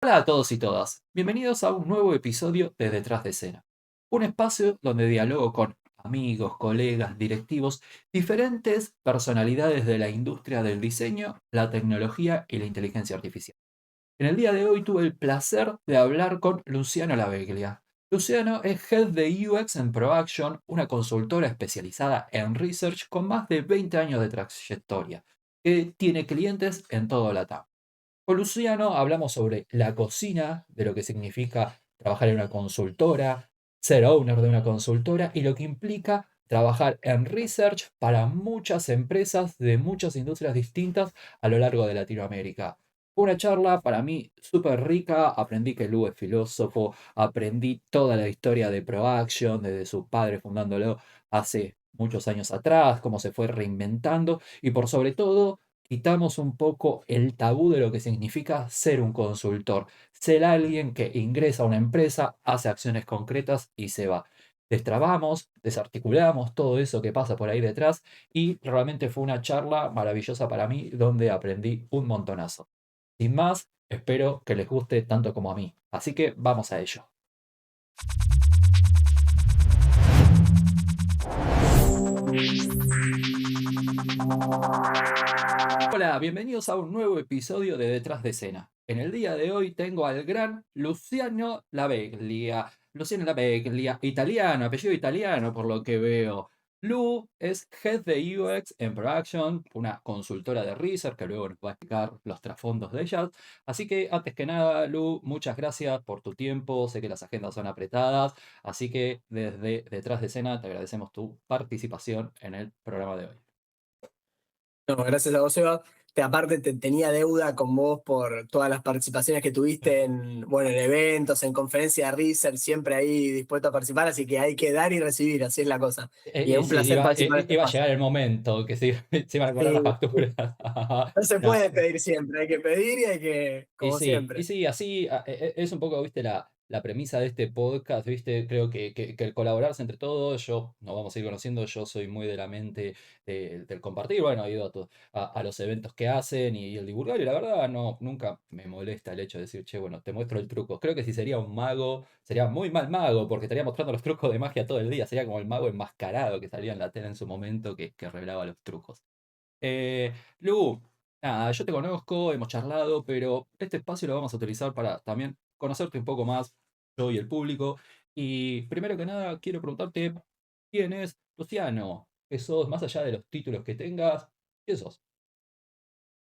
Hola a todos y todas, bienvenidos a un nuevo episodio de Detrás de Escena, un espacio donde dialogo con amigos, colegas, directivos, diferentes personalidades de la industria del diseño, la tecnología y la inteligencia artificial. En el día de hoy tuve el placer de hablar con Luciano Laveglia. Luciano es Head de UX en ProAction, una consultora especializada en research con más de 20 años de trayectoria, que tiene clientes en todo LATAM. Con Luciano hablamos sobre la cocina, de lo que significa trabajar en una consultora, ser owner de una consultora y lo que implica trabajar en research para muchas empresas de muchas industrias distintas a lo largo de Latinoamérica. Fue una charla para mí súper rica, aprendí que Lu es filósofo, aprendí toda la historia de ProAction, desde su padre fundándolo hace muchos años atrás, cómo se fue reinventando y por sobre todo quitamos un poco el tabú de lo que significa ser un consultor, ser alguien que ingresa a una empresa, hace acciones concretas y se va. Destrabamos, desarticulamos todo eso que pasa por ahí detrás y realmente fue una charla maravillosa para mí donde aprendí un montonazo. Sin más, espero que les guste tanto como a mí. Así que vamos a ello. Hola, bienvenidos a un nuevo episodio de Detrás de Escena. En el día de hoy tengo al gran Luciano Laveglia. Luciano Laveglia, italiano, apellido italiano por lo que veo. Lu es Head de UX en Production, una consultora de research que luego nos va a explicar los trasfondos de ella. Así que antes que nada, Lu, muchas gracias por tu tiempo. Sé que las agendas son apretadas, así que desde Detrás de Escena te agradecemos tu participación en el programa de hoy. No, gracias a vos, Eva. Aparte, tenía deuda con vos por todas las participaciones que tuviste en eventos, en conferencias de research, siempre ahí dispuesto a participar, así que hay que dar y recibir, así es la cosa. Y es un Sí, placer participar en este iba a espacio. llegar el momento que se iban a cobrar las Sí, facturas. no se No, puede pedir siempre, hay que pedir y hay que, como y siempre. sí, así es un poco, viste, la premisa de este podcast, viste, creo que el colaborarse entre todos, yo nos vamos a ir conociendo, yo soy muy de la mente del compartir, bueno, he ido a los eventos que hacen y el divulgar, y la verdad no, nunca me molesta el hecho de decir, che, bueno, te muestro el truco. Creo que si sería un mago, sería muy mal mago, porque estaría mostrando los trucos de magia todo el día, sería como el mago enmascarado que salía en la tele en su momento que revelaba los trucos. Lu, nada, yo te conozco, hemos charlado, pero este espacio lo vamos a utilizar para también conocerte un poco más, yo y el público. Y primero que nada, quiero preguntarte, ¿quién es Luciano? ¿Qué sos? Más allá de los títulos que tengas, ¿qué sos?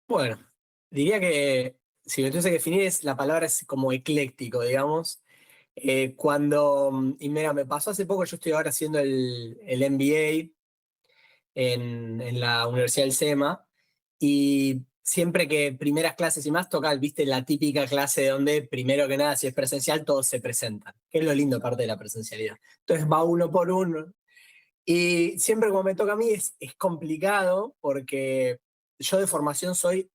Bueno, diría que si me tuviese que definir, la palabra es como ecléctico, digamos. Y mira, me pasó hace poco, yo estoy ahora haciendo el MBA en la Universidad del SEMA. Y siempre que primeras clases y más toca, viste, la típica clase donde primero que nada, si es presencial, todos se presentan, que es lo lindo parte de la presencialidad. Entonces va uno por uno. Y siempre como me toca a mí es complicado porque yo de formación soy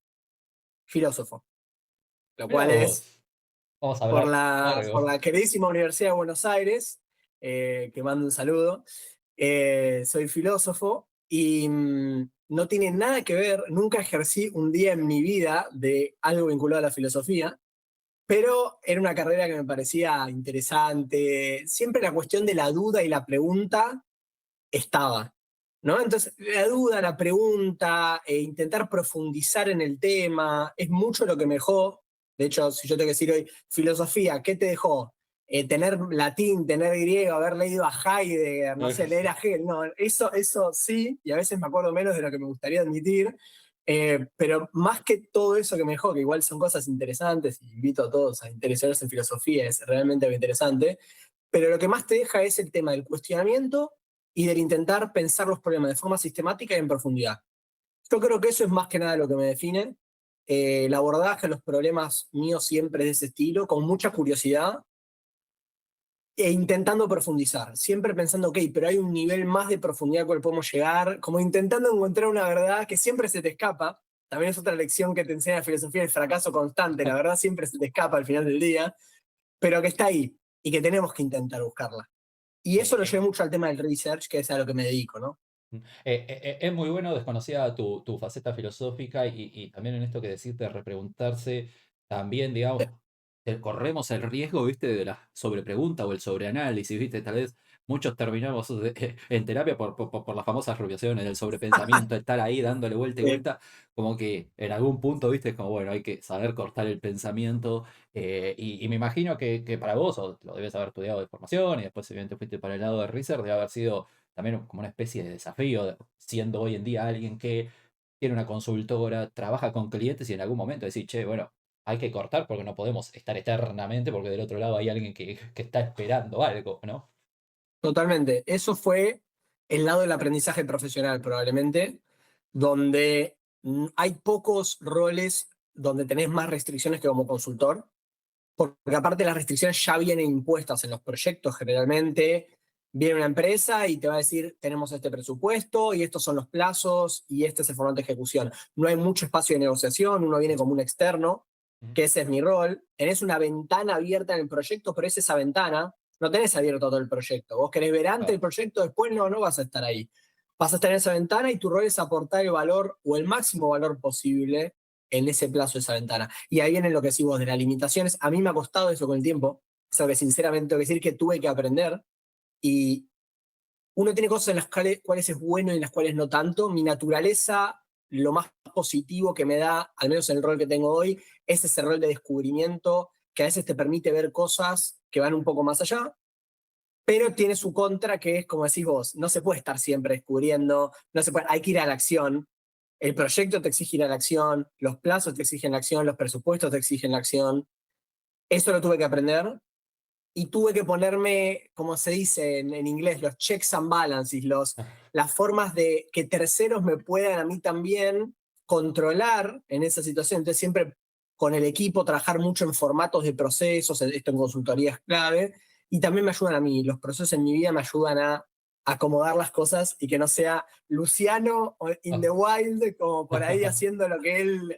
filósofo, lo Mira cual es vos, vamos a por hablar por largo. la queridísima Universidad de Buenos Aires, que mando un saludo. Soy filósofo y no tiene nada que ver, nunca ejercí un día en mi vida de algo vinculado a la filosofía, pero era una carrera que me parecía interesante. Siempre la cuestión de la duda y la pregunta estaba, ¿no? Entonces, la duda, la pregunta, intentar profundizar en el tema, es mucho lo que me dejó. De hecho, si yo tengo que decir hoy, filosofía, ¿qué te dejó? Tener latín, tener griego, haber leído a Heidegger, no sé, leer a Hegel, no, eso sí, y a veces me acuerdo menos de lo que me gustaría admitir, pero más que todo eso que me dejó, que igual son cosas interesantes, y invito a todos a interesarse en filosofía, es realmente muy interesante, pero lo que más te deja es el tema del cuestionamiento y del intentar pensar los problemas de forma sistemática y en profundidad. Yo creo que eso es más que nada lo que me define. El abordaje de los problemas míos siempre es de ese estilo, con mucha curiosidad e intentando profundizar. Siempre pensando, ok, pero hay un nivel más de profundidad al cual podemos llegar, como intentando encontrar una verdad que siempre se te escapa. También es otra lección que te enseña la filosofía, el fracaso constante. La verdad siempre se te escapa al final del día, pero que está ahí y que tenemos que intentar buscarla. Y eso lo Eh, llevé mucho al tema del research, que es a lo que me dedico, ¿no? Es muy bueno, desconocida tu faceta filosófica y también en esto que decís de repreguntarse, también, digamos, corremos el riesgo, ¿viste? De la sobrepregunta o el sobreanálisis, ¿viste? Tal vez muchos terminamos en terapia por las famosas rumiaciones, el sobrepensamiento, estar ahí dándole vuelta y Eh, vuelta, como que en algún punto, ¿viste? Es como, bueno, hay que saber cortar el pensamiento. Y me imagino que para vos, o lo debes haber estudiado de formación y después evidentemente fuiste para el lado de research, debe haber sido también como una especie de desafío, siendo hoy en día alguien que tiene una consultora, trabaja con clientes y en algún momento decir, che, bueno, hay que cortar porque no podemos estar eternamente porque del otro lado hay alguien que está esperando algo, ¿no? Totalmente. Eso fue el lado del aprendizaje profesional, probablemente, donde hay pocos roles donde tenés más restricciones que como consultor, porque aparte las restricciones ya vienen impuestas en los proyectos generalmente. Viene una empresa y te va a decir, tenemos este presupuesto y estos son los plazos y este es el formato de ejecución. No hay mucho espacio de negociación, uno viene como un externo, Ujú. que ese es mi rol. Tenés una ventana abierta en el proyecto, pero es esa ventana, no tenés abierto todo el proyecto. Vos querés ver antes Claro. el proyecto, después no vas a estar ahí. Vas a estar en esa ventana y tu rol es aportar el valor o el máximo valor posible en ese plazo de esa ventana. Y ahí viene lo que decís vos de las limitaciones. A mí me ha costado eso con el tiempo. Es algo que sinceramente tengo que decir que tuve que aprender. Y uno tiene cosas en las cuales es bueno y en las cuales no tanto. Mi naturaleza, lo más positivo que me da, al menos en el rol que tengo hoy, es ese rol de descubrimiento que a veces te permite ver cosas que van un poco más allá, pero tiene su contra que es, como decís vos, no se puede estar siempre descubriendo, no se puede, hay que ir a la acción. El proyecto te exige ir a la acción, los plazos te exigen la acción, los presupuestos te exigen la acción. Eso lo tuve que aprender y tuve que ponerme, como se dice en inglés, los checks and balances, las formas de que terceros me puedan a mí también controlar en esa situación. Entonces siempre con el equipo trabajar mucho en formatos de procesos, esto en consultoría es clave, y también me ayudan a mí, los procesos en mi vida me ayudan a acomodar las cosas y que no sea Luciano in the wild, como por ahí haciendo lo que él,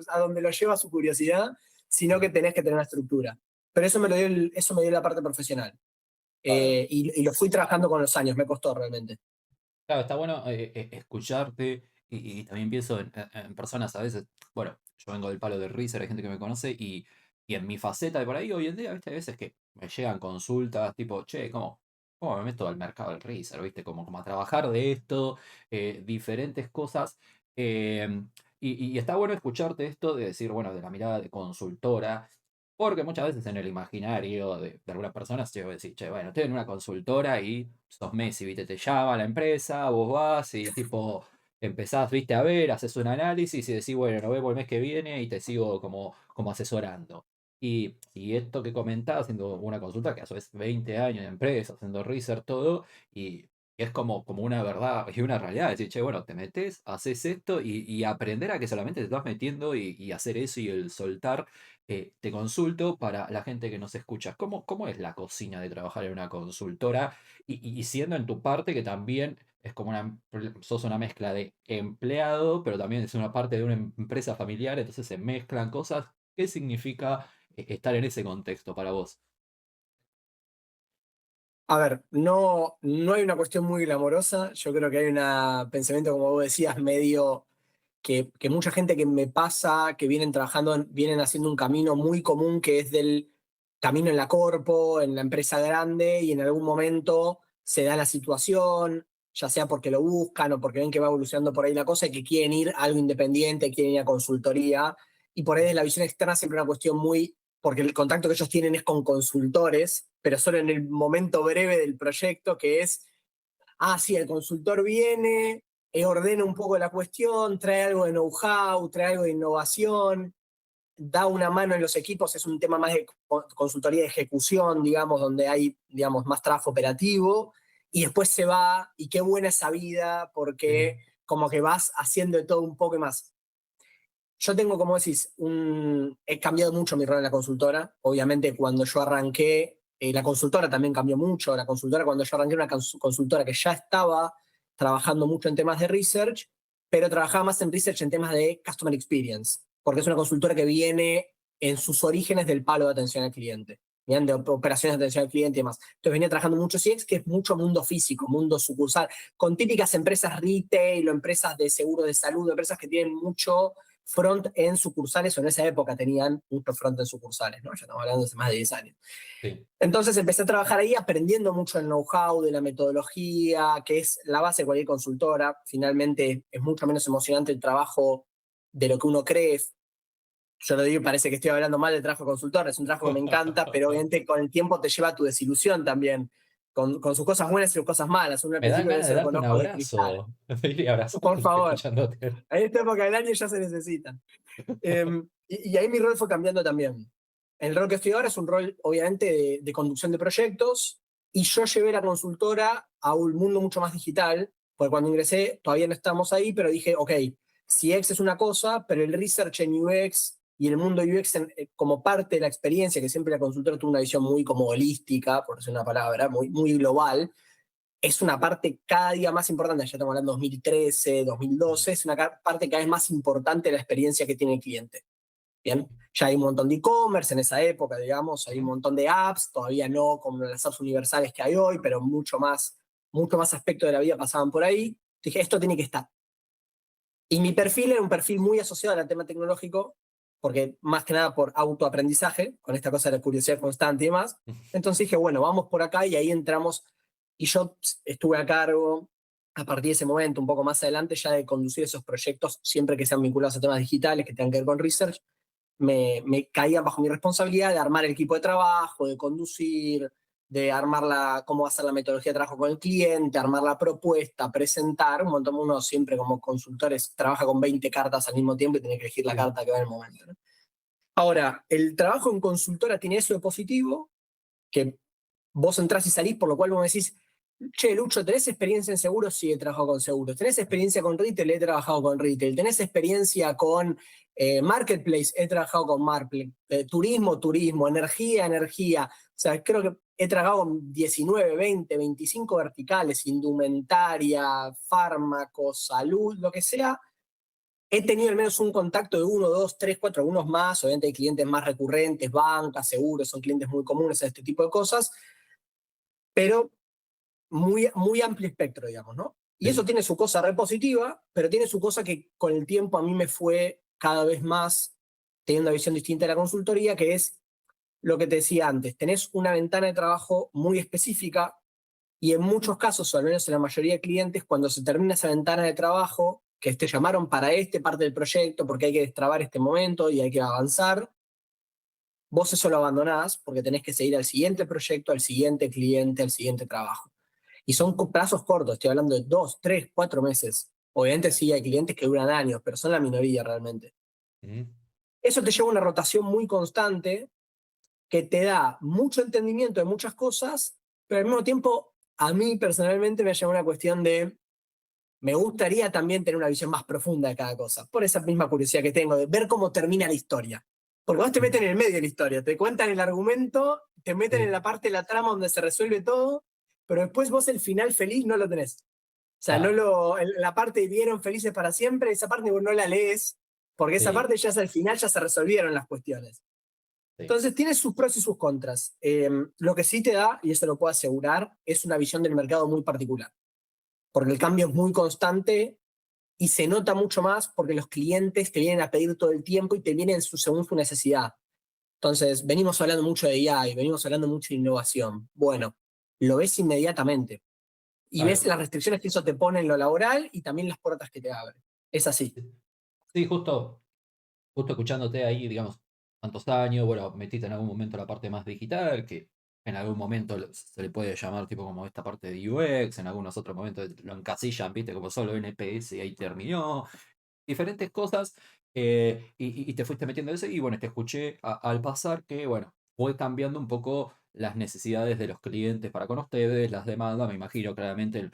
a donde lo lleva su curiosidad, sino que Sí. tenés que tener una estructura. Pero eso me, eso me dio la parte profesional. Claro. Y lo fui trabajando con los años, me costó realmente. Claro, está bueno escucharte y también pienso en personas a veces, bueno, yo vengo del palo del Reaser, hay gente que me conoce y en mi faceta de por ahí hoy en día, ¿viste? Hay veces que me llegan consultas tipo, che, ¿cómo me meto al mercado del Reaser? ¿Viste? Como a trabajar de esto, diferentes cosas. Y está bueno escucharte esto de decir, bueno, de la mirada de consultora. Porque muchas veces en el imaginario de algunas personas yo decir, che, bueno, estoy en una consultora y sos Messi, ¿viste? Te llama la empresa, vos vas y tipo empezás, ¿viste? A ver, haces un análisis y decís, bueno, nos vemos el mes que viene y te sigo como asesorando. Y esto que comentás, haciendo una consulta que a su vez 20 años de empresa, haciendo research, todo, y es como una verdad y una realidad. Decir, che, bueno, te metes, haces esto y aprender a que solamente te estás metiendo y hacer eso y el soltar te consulto para la gente que nos escucha. ¿Cómo es la cocina de trabajar en una consultora? Y siendo en tu parte que también es como sos una mezcla de empleado, pero también es una parte de una empresa familiar, entonces se mezclan cosas. ¿Qué significa estar en ese contexto para vos? A ver, no hay una cuestión muy glamorosa. Yo creo que hay un pensamiento, como vos decías, medio que mucha gente que me pasa, que vienen trabajando, vienen haciendo un camino muy común que es del camino en la corpo, en la empresa grande, y en algún momento se da la situación, ya sea porque lo buscan o porque ven que va evolucionando por ahí la cosa y que quieren ir a algo independiente, quieren ir a consultoría, y por ahí desde la visión externa siempre una cuestión muy, porque el contacto que ellos tienen es con consultores, pero solo en el momento breve del proyecto, que es sí, el consultor viene, ordena un poco la cuestión, trae algo de know-how, trae algo de innovación, da una mano en los equipos, es un tema más de consultoría de ejecución, digamos, donde hay, digamos, más trabajo operativo, y después se va, y qué buena esa vida, Sí. porque como que vas haciendo de todo un poco más. Yo tengo, como decís, he cambiado mucho mi rol en la consultora. Obviamente, cuando yo arranqué, la consultora también cambió mucho. La consultora, cuando yo arranqué, era una consultora que ya estaba trabajando mucho en temas de research, pero trabajaba más en research en temas de customer experience, porque es una consultora que viene en sus orígenes del palo de atención al cliente, bien, de operaciones de atención al cliente y demás. Entonces venía trabajando mucho CX, que es mucho mundo físico, mundo sucursal, con típicas empresas retail o empresas de seguro de salud, empresas que tienen mucho front en sucursales, o en esa época tenían muchos front en sucursales, ¿no? Ya estamos hablando de hace más de 10 años. Sí. Entonces empecé a trabajar ahí aprendiendo mucho el know-how de la metodología, que es la base de cualquier consultora. Finalmente es mucho menos emocionante el trabajo de lo que uno cree. Yo lo digo, parece que estoy hablando mal del trabajo de consultor, es un trabajo que me encanta, pero obviamente con el tiempo te lleva a tu desilusión también, con sus cosas buenas y sus cosas malas. Uno al Me dan principio debe ganas de ser darte con un ojos de cristal. abrazo. Me iría a abrazar Por favor, escuchándote. a esta época del año ya se necesitan. Y ahí mi rol fue cambiando también. El rol que estoy ahora es un rol, obviamente, de conducción de proyectos, y yo llevé la consultora a un mundo mucho más digital, porque cuando ingresé todavía no estábamos ahí, pero dije, ok, CX es una cosa, pero el research en UX y el mundo UX como parte de la experiencia, que siempre la consultora tuvo una visión muy como holística, por decir una palabra, muy global, es una parte cada día más importante. Ya estamos hablando de 2013, 2012, es una parte cada vez más importante de la experiencia que tiene el cliente. Bien, ya hay un montón de e-commerce en esa época, digamos, hay un Ujú. montón de apps, todavía no como las apps universales que hay hoy, pero mucho más aspectos de la vida pasaban por ahí. Dije, esto tiene que estar. Y mi perfil era un perfil muy asociado al tema tecnológico, porque más que nada por autoaprendizaje, con esta cosa de la curiosidad constante y demás. Entonces dije, bueno, vamos por acá, y ahí entramos. Y yo estuve a cargo, a partir de ese momento, un poco más adelante, ya de conducir esos proyectos, siempre que sean vinculados a temas digitales, que tengan que ver con research. Me caían bajo mi responsabilidad de armar el equipo de trabajo, de conducir, de armar cómo va a ser la metodología de trabajo con el cliente, armar la propuesta, presentar. Un montón. Uno siempre como consultores trabaja con 20 cartas al mismo tiempo y tiene que elegir la Sí. carta que va en el momento, ¿no? Ahora, el trabajo en consultora tiene eso de positivo, que vos entrás y salís, por lo cual vos me decís, che, Lucho, ¿tenés experiencia en seguros? Sí, he trabajado con seguros. ¿Tenés experiencia con retail? He trabajado con retail. ¿Tenés experiencia con marketplace? He trabajado con marketplace. Turismo. Energía. O sea, creo que he trabajado con 19, 20, 25 verticales, indumentaria, fármacos, salud, lo que sea. He tenido al menos un contacto de uno, dos, tres, cuatro, algunos más. Obviamente hay clientes más recurrentes, bancas, seguros, son clientes muy comunes a este tipo de cosas, pero muy amplio espectro, digamos, ¿no? Y eso Sí. tiene su cosa repositiva, pero tiene su cosa que con el tiempo a mí me fue cada vez más teniendo una visión distinta de la consultoría, que es lo que te decía antes. Tenés una ventana de trabajo muy específica, y en muchos casos, o al menos en la mayoría de clientes, cuando se termina esa ventana de trabajo, que te llamaron para parte del proyecto porque hay que destrabar este momento y hay que avanzar, vos eso lo abandonás porque tenés que seguir al siguiente proyecto, al siguiente cliente, al siguiente trabajo. Y son plazos cortos, estoy hablando de 2, 3, 4 meses. Obviamente sí hay clientes que duran años, pero son la minoría realmente. Ujú. Eso te lleva a una rotación muy constante que te da mucho entendimiento de muchas cosas, pero al mismo tiempo a mí personalmente me lleva una cuestión de, me gustaría también tener una visión más profunda de cada cosa, por esa misma curiosidad que tengo de ver cómo termina la historia. Porque vos te meten en el medio de la historia, te cuentan el argumento, te meten en Sí. la parte de la trama donde se resuelve todo, pero después vos el final feliz no lo tenés. O sea, Ah, la parte de vivieron felices para siempre, esa parte vos no la lees, porque esa sí, parte ya es al final, ya se resolvieron las cuestiones. sí. Entonces tiene sus pros y sus contras. Lo que sí te da, y eso lo puedo asegurar, es una visión del mercado muy particular, porque el cambio es muy constante y se nota mucho más porque los clientes te vienen a pedir todo el tiempo y te vienen según su necesidad. Entonces, venimos hablando mucho de AI, venimos hablando mucho de innovación. Bueno, lo ves inmediatamente y ves Claro. las restricciones que eso te pone en lo laboral y también las puertas que te abre. Es así. Sí, justo escuchándote ahí, digamos, tantos años, bueno, metiste en algún momento la parte más digital, que en algún momento se le puede llamar tipo como esta parte de UX, en algunos otros momentos lo encasillan, viste, como solo NPS y ahí terminó, diferentes cosas, y te fuiste metiendo en eso, y bueno, te escuché al pasar que, bueno, fue cambiando un poco las necesidades de los clientes para con ustedes, las demandas, me imagino claramente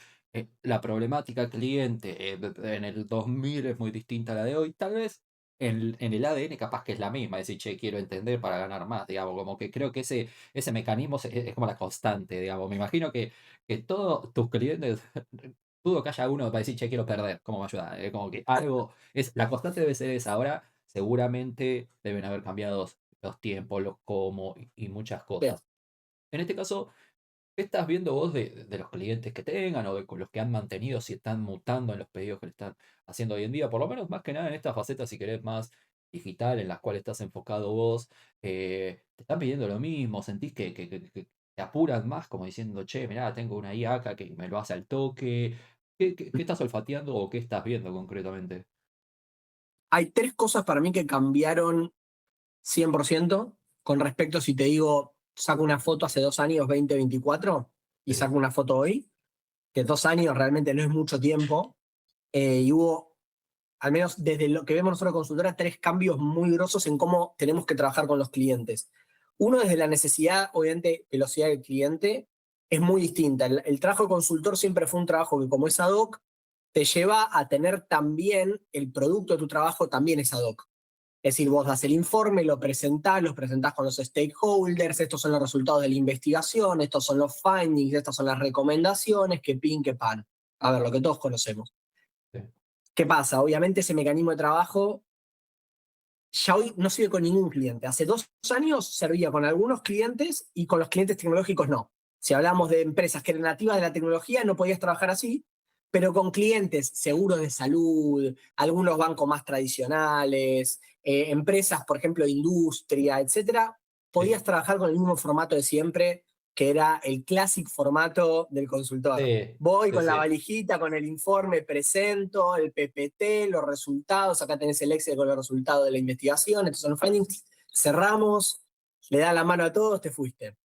la problemática cliente en el 2000 es muy distinta a la de hoy, tal vez en el ADN capaz que es la misma, es decir, che, quiero entender para ganar más, digamos, como que creo que ese mecanismo es como la constante, digamos, me imagino que todos tus clientes, dudo que haya uno para decir, che, quiero perder, ¿cómo me ayuda? Como que algo, la constante debe ser esa, ahora seguramente deben haber cambiado los tiempos, los cómo y muchas Bien. cosas. En este caso, ¿Qué estás viendo vos de los clientes que tengan o de con los que han mantenido, si están mutando en los pedidos que le están haciendo hoy en día? Por lo menos más que nada en esta faceta, si querés, más digital, en la cual estás enfocado vos. ¿Te están pidiendo lo mismo? ¿Sentís que te apuran más como diciendo, che, mirá, tengo una IA acá que me lo hace al toque? ¿Qué estás olfateando o qué estás viendo concretamente? Hay tres cosas para mí que cambiaron 100% con respecto si te digo, saco una foto hace 2 años, 2024, y Sí, saco una foto hoy, que 2 años realmente no es mucho tiempo, y hubo, al menos desde lo que vemos nosotros consultora, tres cambios muy grosos en cómo tenemos que trabajar con los clientes. Uno, desde la necesidad, obviamente, velocidad del cliente, es muy distinta. El trabajo de consultor siempre fue un trabajo que, como es ad hoc, te lleva a tener también el producto de tu trabajo también es ad hoc. Es decir, vos das el informe, lo presentás, los presentás con los stakeholders, estos son los resultados de la investigación, estos son los findings, estas son las recomendaciones, que pin, que pan. A ver, lo que todos conocemos. sí, ¿Qué pasa? Obviamente ese mecanismo de trabajo ya hoy no sirve con ningún cliente. Hace 2 años servía con algunos clientes y con los clientes tecnológicos no. Si hablamos de empresas que eran nativas de la tecnología, no podías trabajar así, pero con clientes seguros de salud, algunos bancos más tradicionales, empresas, por ejemplo, de industria, etcétera, sí, podías trabajar con el mismo formato de siempre, que era el clásico formato del consultor. sí, Voy sí, con la sí, valijita, con el informe, presento el PPT, los resultados, acá tenés el Excel con los resultados de la investigación, estos son los findings, cerramos, le da la mano a todos, te fuiste.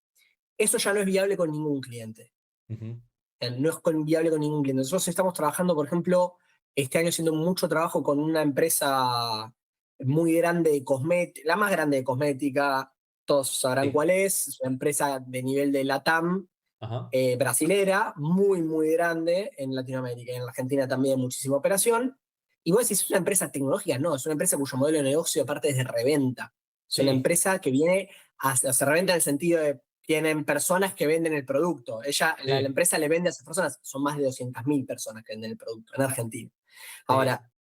Eso ya no es viable con ningún cliente. ujú, No es viable con ningún cliente. Nosotros estamos trabajando, por ejemplo, este año haciendo mucho trabajo con una empresa muy grande de cosmética, la más grande de cosmética, todos sabrán sí, cuál es una empresa de nivel de LATAM, ajá, brasilera, muy, muy grande en Latinoamérica y en la Argentina también muchísima operación. Y vos decís, ¿es una empresa tecnológica? No, es una empresa cuyo modelo de negocio aparte es de reventa. Es una sí, empresa que viene a hacer reventa en el sentido de tienen personas que venden el producto. La sí, empresa le vende a esas personas, son más de 200.000 personas que venden el producto en Argentina. sí. Ahora,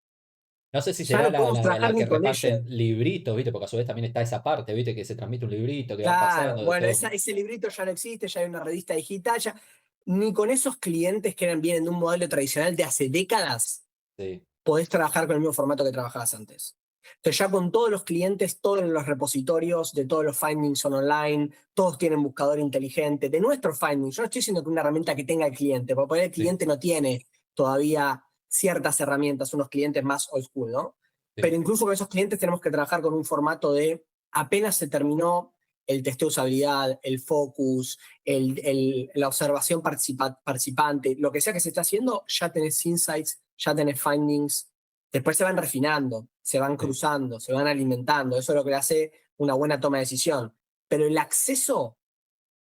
No sé si ya será no podemos la trabajar que ni con reparten ellos. libritos, ¿viste? Porque a su vez también está esa parte, ¿viste? Que se transmite un librito que va Claro, pasando de bueno, todo. ese librito ya no existe, ya hay una revista digital, ya ni con esos clientes que vienen de un modelo tradicional de hace décadas Sí, podés trabajar con el mismo formato que trabajabas antes. Entonces ya con todos los clientes, todos los repositorios de todos los findings son online, todos tienen buscador inteligente. De nuestros findings, yo no estoy diciendo que una herramienta que tenga el cliente, porque por ahí el sí, cliente no tiene todavía ciertas herramientas, unos clientes más old school, ¿no? Pero sí, incluso con esos clientes tenemos que trabajar con un formato de apenas se terminó el testeo de usabilidad, el focus, la observación participante, lo que sea que se está haciendo, ya tenés insights, ya tenés findings, después se van refinando, se van sí, cruzando, se van alimentando, eso es lo que le hace una buena toma de decisión. Pero el acceso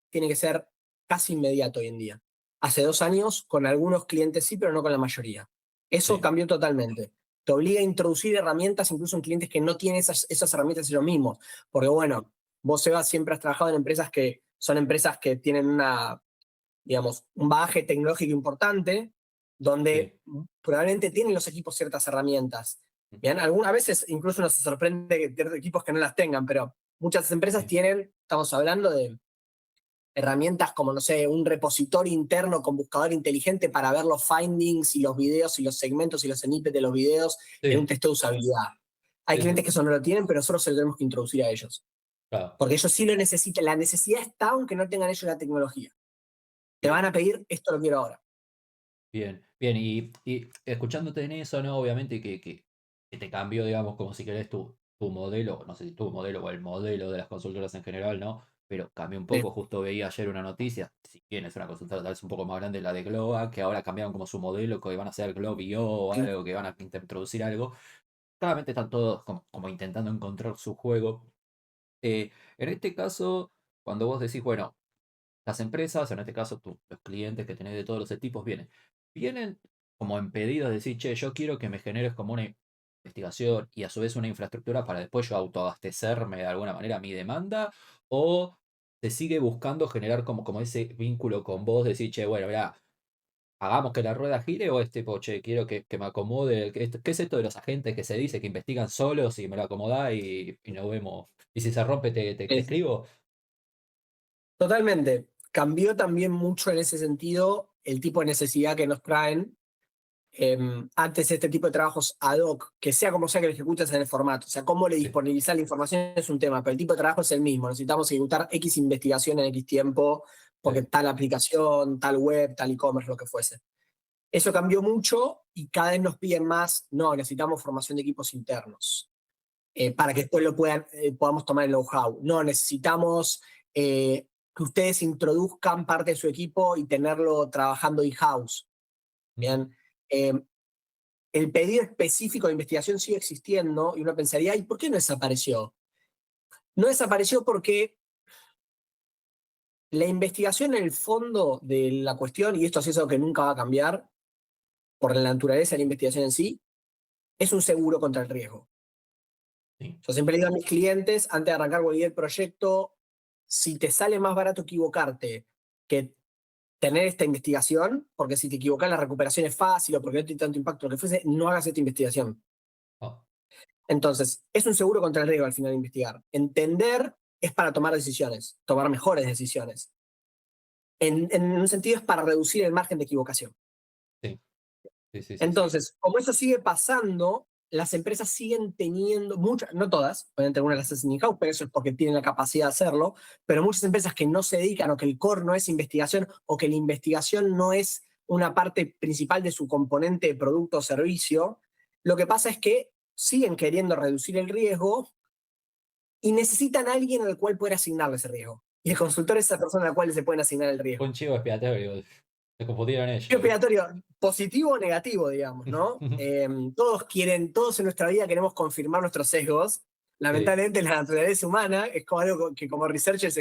tiene que ser casi inmediato hoy en día. Hace 2 años, con algunos clientes sí, pero no con la mayoría. Eso sí, cambió totalmente. Te obliga a introducir herramientas incluso en clientes que no tienen esas herramientas ellos mismos. Porque bueno, vos, Seba, siempre has trabajado en empresas que son empresas que tienen digamos, un bagaje tecnológico importante, sí, donde probablemente tienen los equipos ciertas herramientas. ujú, Bien, algunas veces incluso nos sorprende que tener equipos que no las tengan, pero muchas empresas sí, tienen, estamos hablando de herramientas como, no sé, un repositorio interno con buscador inteligente para ver los findings y los videos y los segmentos y los snippets de los videos en un sí, testeo de usabilidad. Hay sí, sí, clientes que eso no lo tienen, pero nosotros se lo tenemos que introducir a ellos. claro, Porque ellos sí lo necesitan. La necesidad está aunque no tengan ellos la tecnología. Te van bien. a pedir, esto lo quiero ahora. Bien, bien, y escuchándote en eso, ¿no? Obviamente que te cambió, digamos, como si querés tu modelo, no sé si tu modelo o el modelo de las consultoras en general, ¿no? Pero cambió un Sí. poco, justo veía ayer una noticia, si bien es una consultora tal vez un poco más grande, la de Globa, que ahora cambiaron como su modelo, que van a hacer Globio o algo, que van a introducir algo. Claramente están todos como intentando encontrar su juego. En este caso, cuando vos decís, bueno, las empresas, en este caso los clientes que tenés de todos los tipos, vienen como en pedidos de decir, che, yo quiero que me generes como una investigación y a su vez una infraestructura para después yo autoabastecerme de alguna manera mi demanda, o se sigue buscando generar como ese vínculo con vos, decir, che, bueno, mirá, hagamos que la rueda gire o es tipo, che, quiero que me acomode, ¿qué es esto de los agentes que se dice que investigan solos y me lo acomodá y nos vemos? Y si se rompe, te Sí. escribo. Totalmente. cambió también mucho en ese sentido el tipo de necesidad que nos traen. Antes este tipo de trabajos ad hoc, que sea como sea que lo ejecutes en el formato, o sea, cómo le Sí, disponibilizar la información es un tema, pero el tipo de trabajo es el mismo. Necesitamos ejecutar X investigación en X tiempo, porque sí, tal aplicación, tal web, tal e-commerce, lo que fuese. Eso cambió mucho y cada vez nos piden más, no, necesitamos formación de equipos internos, para que después podamos tomar el know-how. No, necesitamos que ustedes introduzcan parte de su equipo y tenerlo trabajando in-house. ujú, Bien. Eh, el pedido específico de investigación sigue existiendo y uno pensaría, ¿y por qué no desapareció? No desapareció porque la investigación en el fondo de la cuestión, y esto sí es algo que nunca va a cambiar por la naturaleza de la investigación en sí, es un seguro contra el riesgo. sí, Yo siempre le digo a mis clientes, antes de arrancar cualquier proyecto, si te sale más barato equivocarte que tener esta investigación, porque si te equivocas la recuperación es fácil o porque no tiene tanto impacto, lo que fuese, no hagas esta investigación. ah, Entonces, es un seguro contra el riesgo al final de investigar. Entender es para tomar decisiones, tomar mejores decisiones. En un sentido es para reducir el margen de equivocación. sí, sí, sí, sí, sí, Entonces, como eso sigue pasando, las empresas siguen teniendo, muchas, no todas, obviamente algunas las hacen in-house, pero eso es porque tienen la capacidad de hacerlo, pero muchas empresas que no se dedican o que el core no es investigación o que la investigación no es una parte principal de su componente de producto o servicio, lo que pasa es que siguen queriendo reducir el riesgo y necesitan a alguien al cual poder asignarle ese riesgo. Y el consultor es esa persona a la cual se pueden asignar el un riesgo. chivo expiatorio. Se confundieron Chivo ellos. expiatorio, positivo o negativo, digamos, ¿no? Todos en nuestra vida queremos confirmar nuestros sesgos. Sí, Lamentablemente la naturaleza humana es como algo que como researchers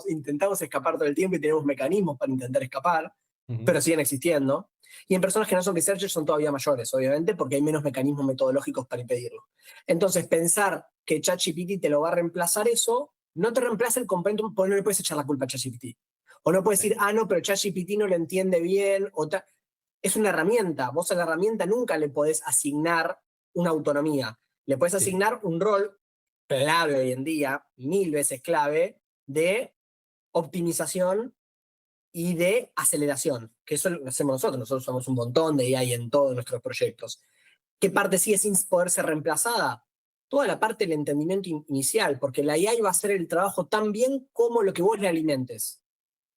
intentamos escapar todo el tiempo y tenemos mecanismos para intentar escapar, ujú, pero siguen existiendo. Y en personas que no son researchers son todavía mayores, obviamente, porque hay menos mecanismos metodológicos para impedirlo. Entonces, pensar que ChatGPT te lo va a reemplazar eso, no te reemplaza el componente, porque no le puedes echar la culpa a ChatGPT. O no puedes sí, decir, ah, no, pero ChatGPT no lo entiende bien. Es una herramienta. Vos a la herramienta nunca le podés asignar una autonomía. Le podés sí, asignar un rol clave hoy en día, 1000 veces clave, de optimización y de aceleración, que eso lo hacemos nosotros. Nosotros usamos un montón de AI en todos nuestros proyectos. ¿Qué parte sigue sin poder ser reemplazada? Toda la parte del entendimiento inicial, porque la AI va a hacer el trabajo tan bien como lo que vos le alimentes.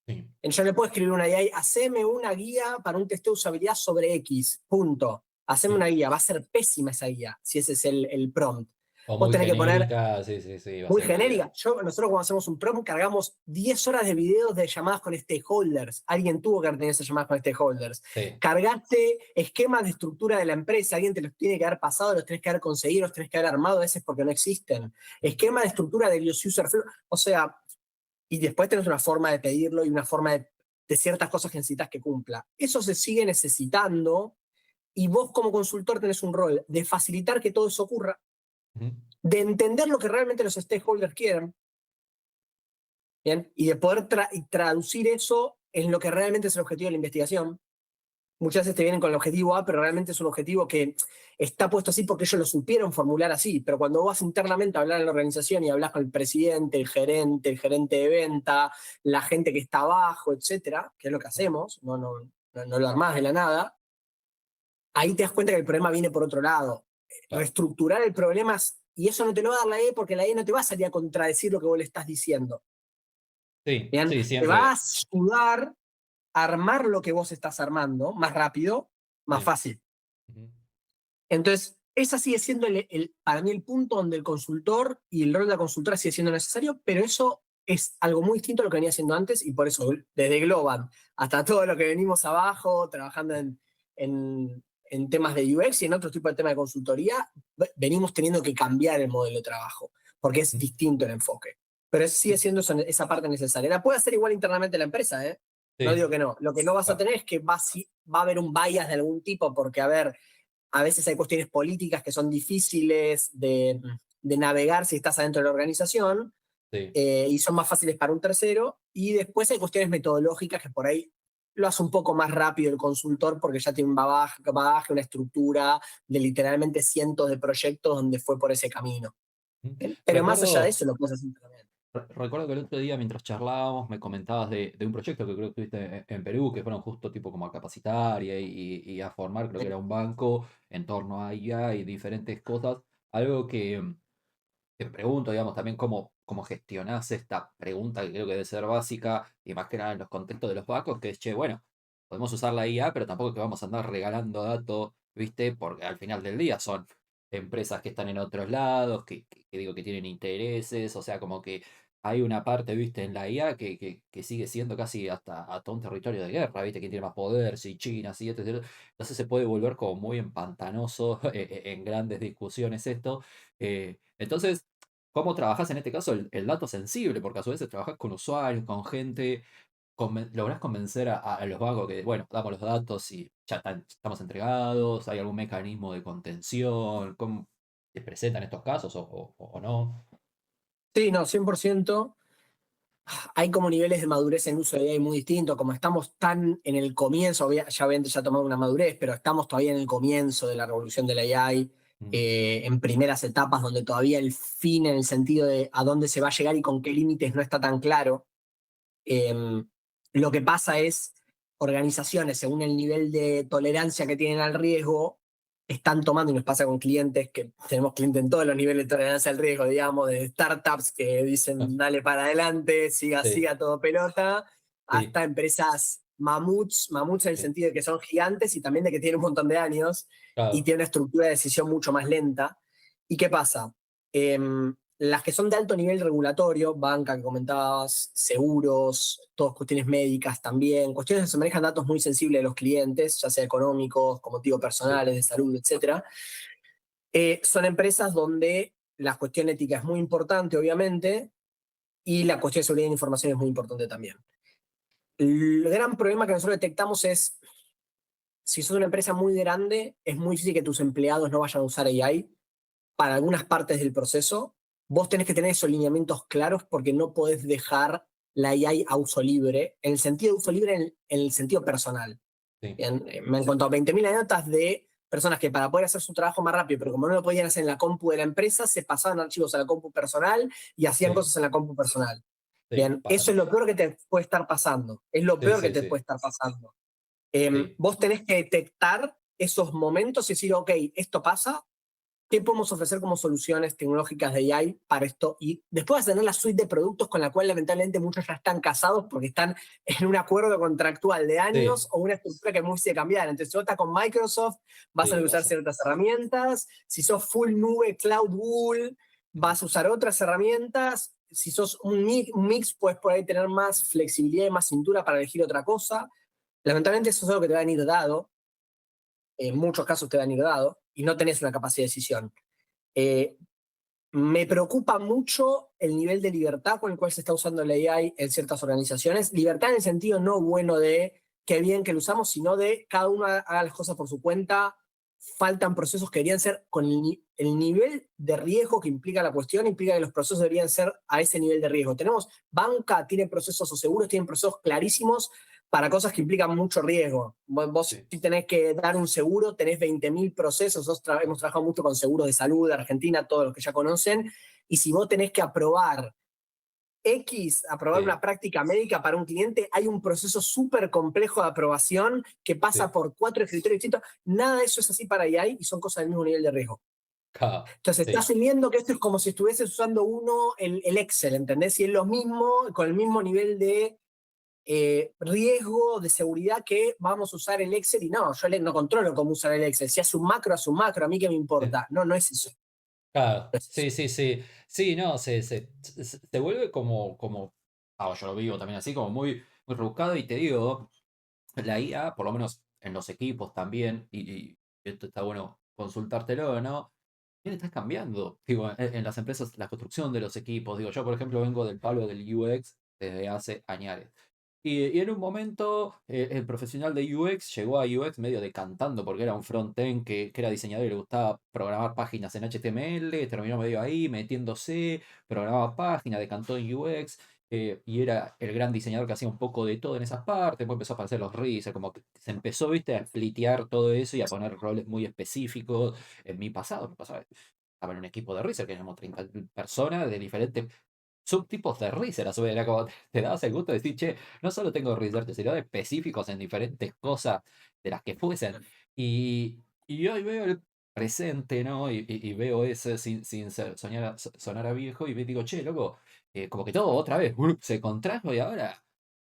sí. Yo le puedo escribir una AI, haceme una guía para un testeo de usabilidad sobre X, punto. Haceme Sí. una guía, va a ser pésima esa guía, si ese es el prompt. O Vos muy tenés que poner genérica, sí, sí, sí, va a muy ser genérica. malísimo. Nosotros cuando hacemos un prompt cargamos 10 horas de videos de llamadas con stakeholders. Alguien tuvo que tener esas llamadas con stakeholders. Sí, Cargaste esquemas de estructura de la empresa, alguien te los tiene que haber pasado, los tenés que haber conseguido, los tenés que haber armado a veces porque no existen. Esquema de estructura de los user flow. O sea, y después tenés una forma de pedirlo y una forma de ciertas cosas que necesitas que cumpla. Eso se sigue necesitando y vos como consultor tenés un rol de facilitar que todo eso ocurra, ujú, de entender lo que realmente los stakeholders quieren, ¿bien? Y de poder traducir eso en lo que realmente es el objetivo de la investigación. Muchas veces te vienen con el objetivo A, pero realmente es un objetivo que está puesto así porque ellos lo supieron formular así. Pero cuando vas internamente a hablar en la organización y hablas con el presidente, el gerente de venta, la gente que está abajo, etcétera, que es lo que hacemos, no lo armás de la nada, ahí te das cuenta que el problema viene por otro lado. claro. Reestructurar el problema, y eso no te lo va a dar la E porque la E no te va a salir a contradecir lo que vos le estás diciendo. Sí, ¿Bien? sí, Te va a siempre. ayudar a armar lo que vos estás armando más rápido, más Sí, fácil. ujú, Entonces, esa sigue siendo para mí el punto donde el consultor y el rol de la consultora sigue siendo necesario, pero eso es algo muy distinto a lo que venía haciendo antes y por eso desde Globan hasta todo lo que venimos abajo, trabajando en temas de UX y en otros tipos de temas de consultoría, venimos teniendo que cambiar el modelo de trabajo, porque es ujú, distinto el enfoque. Pero sigue sí, siendo esa parte necesaria. La puede hacer igual internamente la empresa, ¿eh? No digo sí, que no. Lo que no vas a claro, tener es que va a haber un bias de algún tipo, porque, a ver, a veces hay cuestiones políticas que son difíciles de navegar si estás adentro de la organización, sí, y son más fáciles para un tercero. Y después hay cuestiones metodológicas que por ahí lo hace un poco más rápido el consultor porque ya tiene un bagaje, una estructura de literalmente cientos de proyectos donde fue por ese camino. ujú. Pero más allá de Recuerdo, eso lo puedes hacer también. Recuerdo que el otro día, mientras charlábamos, me comentabas de un proyecto que creo que tuviste en Perú, que fueron justo tipo como a capacitar y a formar, creo que era un banco en torno a IA y diferentes cosas. Algo que te pregunto, digamos, también cómo gestionás esta pregunta que creo que debe ser básica y más que nada en los contextos de los bancos, que es, che, bueno, podemos usar la IA, pero tampoco es que vamos a andar regalando datos, ¿viste? Porque al final del día son empresas que están en otros lados, que digo que tienen intereses, o sea, como que hay una parte, ¿viste? En la IA que sigue siendo casi hasta un territorio de guerra, ¿viste? ¿Quién tiene más poder? Si China, si esto, si lo otro. Entonces se puede volver como muy empantanoso en grandes discusiones esto. Entonces, ¿cómo trabajas en este caso el dato sensible? Porque a su vez trabajas con usuarios, con gente, lográs convencer a los bancos que, bueno, damos los datos y ya estamos entregados, hay algún mecanismo de contención, ¿cómo te presentan estos casos o no? Sí, no, 100%. Hay como niveles de madurez en uso de AI muy distintos, como estamos tan en el comienzo, ya obviamente ya tomamos una madurez, pero estamos todavía en el comienzo de la revolución de la AI, Mm, en primeras etapas donde todavía el fin en el sentido de a dónde se va a llegar y con qué límites no está tan claro. Eh, lo que pasa es, organizaciones, según el nivel de tolerancia que tienen al riesgo, están tomando, y nos pasa con clientes, que tenemos clientes en todos los niveles de tolerancia al riesgo, digamos, de startups que dicen dale para adelante, siga, sí, siga todo pelota, sí, hasta empresas mamuts en el sí, sentido de que son gigantes y también de que tienen un montón de años y claro, tienen una estructura de decisión mucho más lenta. ¿Y qué pasa? Las que son de alto nivel regulatorio, banca que comentabas, seguros, todas cuestiones médicas también, cuestiones que se manejan datos muy sensibles de los clientes, ya sea económicos, como digo, sí, personales, de salud, etcétera. Son empresas donde la cuestión ética es muy importante, obviamente, y la cuestión de seguridad de la información es muy importante también. El gran problema que nosotros detectamos es, si sos una empresa muy grande, es muy difícil que tus empleados no vayan a usar AI para algunas partes del proceso. Vos tenés que tener esos lineamientos claros porque no podés dejar la AI a uso libre, en el sentido de uso libre en el sentido personal. sí, Bien, me han contado 20.000 anécdotas de personas que para poder hacer su trabajo más rápido, pero como no lo podían hacer en la compu de la empresa, se pasaban archivos a la compu personal y hacían sí, cosas en la compu personal. sí, Bien, pasa eso es mucho. lo peor que te puede estar pasando. Es lo Sí, peor que sí, te sí, puede estar pasando. sí, Vos tenés que detectar esos momentos y decir, ok, esto pasa, ¿qué podemos ofrecer como soluciones tecnológicas de AI para esto? Y después vas a tener la suite de productos con la cual lamentablemente muchos ya están casados porque están en un acuerdo contractual de sí, años o una estructura que es muy difícil de cambiar. Entonces, si vos estás con Microsoft, vas a sí, usar pasa. ciertas herramientas. Si sos full nube, cloud Google, Ujú, vas a usar otras herramientas. Si sos un mix, puedes por ahí tener más flexibilidad y más cintura para elegir otra cosa. Lamentablemente eso es algo que te va a venir dado, en muchos casos te va a venir dado, y no tenés una capacidad de decisión. Eh, Me preocupa mucho el nivel de libertad con el cual se está usando la AI en ciertas organizaciones. Libertad en el sentido no bueno de qué bien que lo usamos, sino de cada uno haga las cosas por su cuenta. Faltan procesos que deberían ser con el nivel de riesgo que implica la cuestión, implica que los procesos deberían ser a ese nivel de riesgo. Tenemos banca, tiene procesos o seguros, tienen procesos clarísimos para cosas que implican mucho riesgo. Vos sí, si tenés que dar un seguro, tenés 20.000 procesos. Nosotros hemos trabajado mucho con seguros de salud de Argentina, todos los que ya conocen. Y si vos tenés que aprobar sí, una práctica médica para un cliente, hay un proceso súper complejo de aprobación que pasa sí, por 4 escritorios distintos. Nada de eso es así para AI y son cosas del mismo nivel de riesgo. Entonces, estás sí, asumiendo que esto es como si estuvieses usando uno el Excel, ¿entendés? Y es lo mismo, con el mismo nivel de riesgo de seguridad que vamos a usar el Excel y no, yo no controlo cómo usar el Excel. Si hace un macro, hace un macro, a mí qué me sí. importa. No, no es eso. Claro, No es eso. sí, sí, sí. Sí, no, se vuelve yo lo vivo también así, como muy rebuscado y te digo, la IA, por lo menos en los equipos también, y esto está bueno consultártelo, ¿no? Bien, estás cambiando. Digo, en las empresas, la construcción de los equipos. Digo, yo, por ejemplo, vengo del palo del UX desde hace años. Y en un momento, el profesional de UX llegó a UX medio decantando porque era un front-end que era diseñador y le gustaba programar páginas en HTML, terminó medio ahí metiéndose, programaba páginas, decantó en UX, y era el gran diseñador que hacía un poco de todo en esas partes, después empezó a aparecer los risers, como que se empezó, viste, a splitear todo eso y a poner roles muy específicos. En mi pasado, estaba en un equipo de research que éramos 30 personas de diferentes. subtipos de research, a su vez, era como, te dabas el gusto de decir, che, no solo tengo research, sino de específicos en diferentes cosas de las que fuesen. Y hoy veo el presente, ¿no? Y veo eso sin sonar a viejo y me digo, che, loco, como que todo otra vez se contrajo y ahora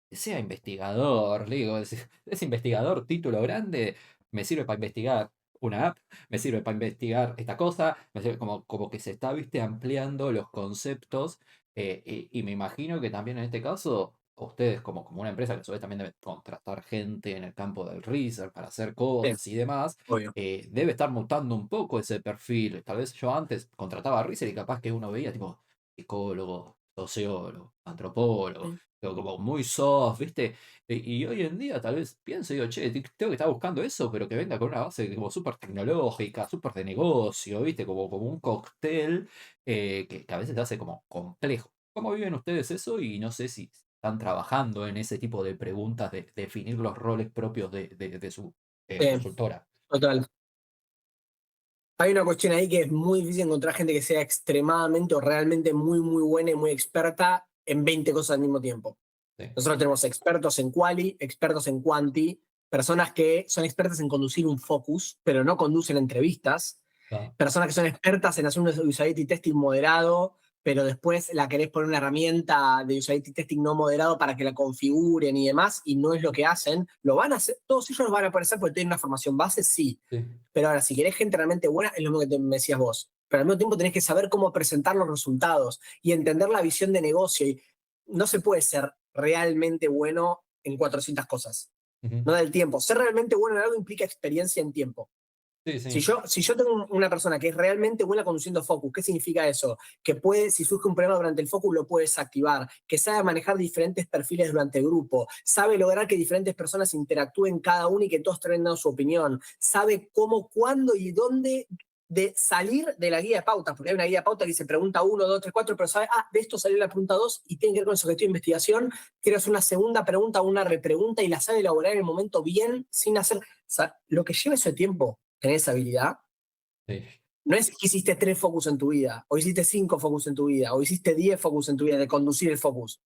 que sea investigador, le digo, es investigador, título grande, me sirve para investigar una app, me sirve para investigar esta cosa, me sirve como que se está, viste, ampliando los conceptos, y me imagino que también en este caso, ustedes como una empresa que a su vez también debe contratar gente en el campo del research para hacer Sí, cosas y demás, obvio. debe estar mutando un poco ese perfil. Tal vez yo antes contrataba a research y capaz que uno veía tipo psicólogo, sociólogo, antropólogo, Mm. pero como muy soft, ¿viste? Y hoy en día tal vez pienso y digo, che, tengo que estar buscando eso, pero que venga con una base como súper tecnológica, súper de negocio, ¿viste? Como un cóctel, que a veces se hace como complejo. ¿Cómo viven ustedes eso? Y no sé si están trabajando en ese tipo de preguntas de definir los roles propios de su consultora. Total. Hay una cuestión ahí que es muy difícil encontrar gente que sea extremadamente o realmente muy, muy buena y muy experta en 20 cosas al mismo tiempo. Sí, Nosotros tenemos expertos en quali, expertos en quanti, personas que son expertas en conducir un focus, pero no conducen entrevistas, ah, personas que son expertas en hacer un usability testing moderado, pero después la querés poner una herramienta de usability testing no moderado para que la configuren y demás, y no es lo que hacen. Lo van a hacer, todos ellos lo van a poder hacer porque tienen una formación base, sí. sí. Pero ahora, si querés gente realmente buena, es lo mismo que me decías vos. Pero al mismo tiempo tenés que saber cómo presentar los resultados y entender la visión de negocio. Y no se puede ser realmente bueno en 400 cosas. Ujú. No da el tiempo. Ser realmente bueno en algo implica experiencia en tiempo. Sí, Si sí. yo, si yo tengo una persona que es realmente buena conduciendo focus, ¿qué significa eso? Que puede, si surge un problema durante el focus, lo puedes activar, que sabe manejar diferentes perfiles durante el grupo, sabe lograr que diferentes personas interactúen cada uno y que todos tengan su opinión, sabe cómo, cuándo y dónde de salir de la guía de pautas, porque hay una guía de pautas que se pregunta uno, dos, tres, cuatro, pero sabe, de esto salió la pregunta dos y tiene que ver con su objetivo de investigación, quiero hacer una segunda pregunta, una repregunta y la sabe elaborar en el momento bien, sin hacer, o sea, lo que lleva ese tiempo tener esa habilidad. Sí. No es que hiciste 3 focus en tu vida, o hiciste 5 focus en tu vida, o hiciste 10 focus en tu vida de conducir el focus.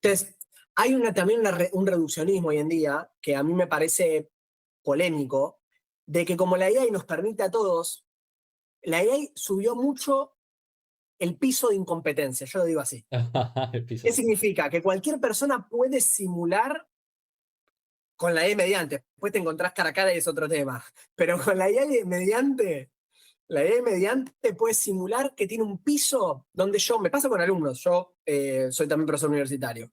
Entonces, hay también un reduccionismo hoy en día que a mí me parece polémico, de que como la AI nos permite a todos, la AI subió mucho el piso de incompetencia, yo lo digo así. El piso ¿Qué de... significa? Que cualquier persona puede simular con la AI mediante, después te encontrás cara a cara y es otro tema, pero con la AI mediante la idea mediante puede simular que tiene un piso donde yo, me pasa con alumnos, yo soy también profesor universitario.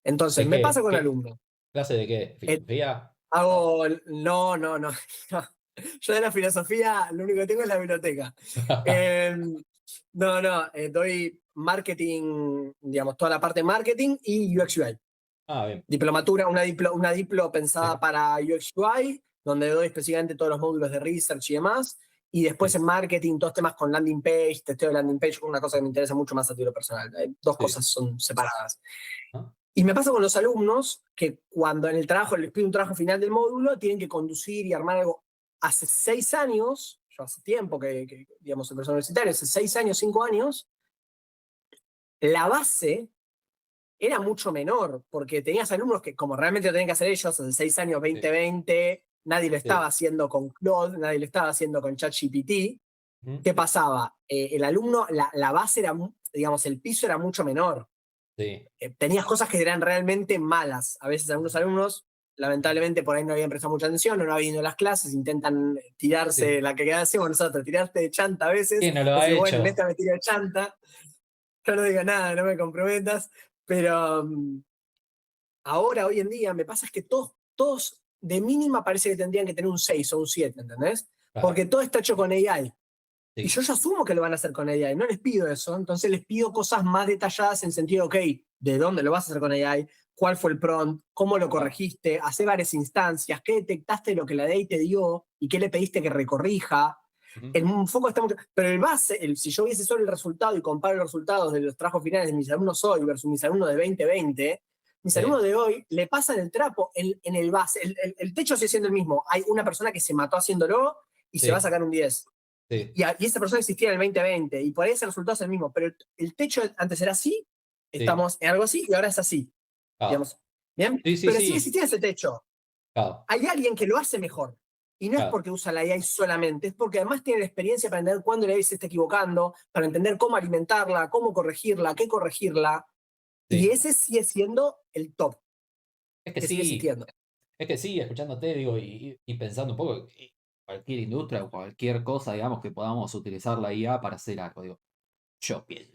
Entonces, ¿De me pasa qué? con ¿Qué alumnos. clase de qué? Eh, ¿Filosofía? No. hago, no, no, no, no. Yo de la filosofía lo único que tengo es la biblioteca. Eh, no, no, doy marketing, digamos, toda la parte de marketing y UX UI. Ah, bien. Diplomatura, una diplo pensada Sí, para UX UI, donde doy específicamente todos los módulos de research y demás. Y después sí, en marketing, todos temas con landing page, testeo de landing page, una cosa que me interesa mucho más a título personal. Dos sí. cosas son separadas. Ah, Y me pasa con los alumnos que cuando en el trabajo les pido un trabajo final del módulo, tienen que conducir y armar algo. Hace 6 años, yo hace tiempo digamos, soy profesor universitario, hace 6 años, 5 años, la base era mucho menor, porque tenías alumnos que, como realmente lo tenían que hacer ellos, hace 6 años, sí, 2020, nadie lo estaba sí. haciendo con Claude, nadie lo estaba haciendo con ChatGPT. Ujú. ¿Qué pasaba? El alumno, la base era, digamos, el piso era mucho menor. Sí. Tenías cosas que eran realmente malas. A veces algunos alumnos, lamentablemente, por ahí no habían prestado mucha atención, o no habían ido a las clases, intentan tirarse Sí. la que hacemos nosotros, tirarte de chanta a veces, ¿Quién no lo ha decir, bueno, en hecho? esta me tiro de chanta, yo no digo nada, no me comprometas, pero ahora, hoy en día, me pasa es que todos de mínima parece que tendrían que tener un 6 o un 7, ¿entendés? Claro, Porque todo está hecho con AI. Y sí. yo ya asumo que lo van a hacer con AI, no les pido eso, entonces les pido cosas más detalladas en sentido, ok, ¿de dónde lo vas a hacer con AI? ¿Cuál fue el prompt? ¿Cómo lo Claro. corregiste? Hace varias instancias, ¿qué detectaste de lo que la AI te dio y qué le pediste que recorrija? Ujú. El foco está mucho, pero el base, si yo viese solo el resultado y comparo los resultados de los trabajos finales de mis alumnos hoy versus mis alumnos de 2020, mis alumnos Sí, de hoy le pasan el trapo en el base. El techo sigue siendo el mismo. Hay una persona que se mató haciéndolo y se va a sí, sacar un 10. sí. Y esa persona existía en el 2020 y por ahí ese resultado es el mismo. Pero el techo antes era así sí, estamos en algo así y ahora es así, claro. digamos. ¿Bien? Sí, sí, Pero sigue sí, existiendo ese techo. claro, Hay alguien que lo hace mejor. Y no es claro. porque usa la AI solamente, es porque además tiene la experiencia para entender cuándo la AI se está equivocando, para entender cómo alimentarla, cómo corregirla, qué corregirla. Y Sí. ese sigue siendo el top Es que que sigue sí, existiendo. es que sí, escuchándote, digo, y pensando un poco, cualquier industria o cualquier cosa, digamos, que podamos utilizar la IA para hacer algo, digo. Yo pienso,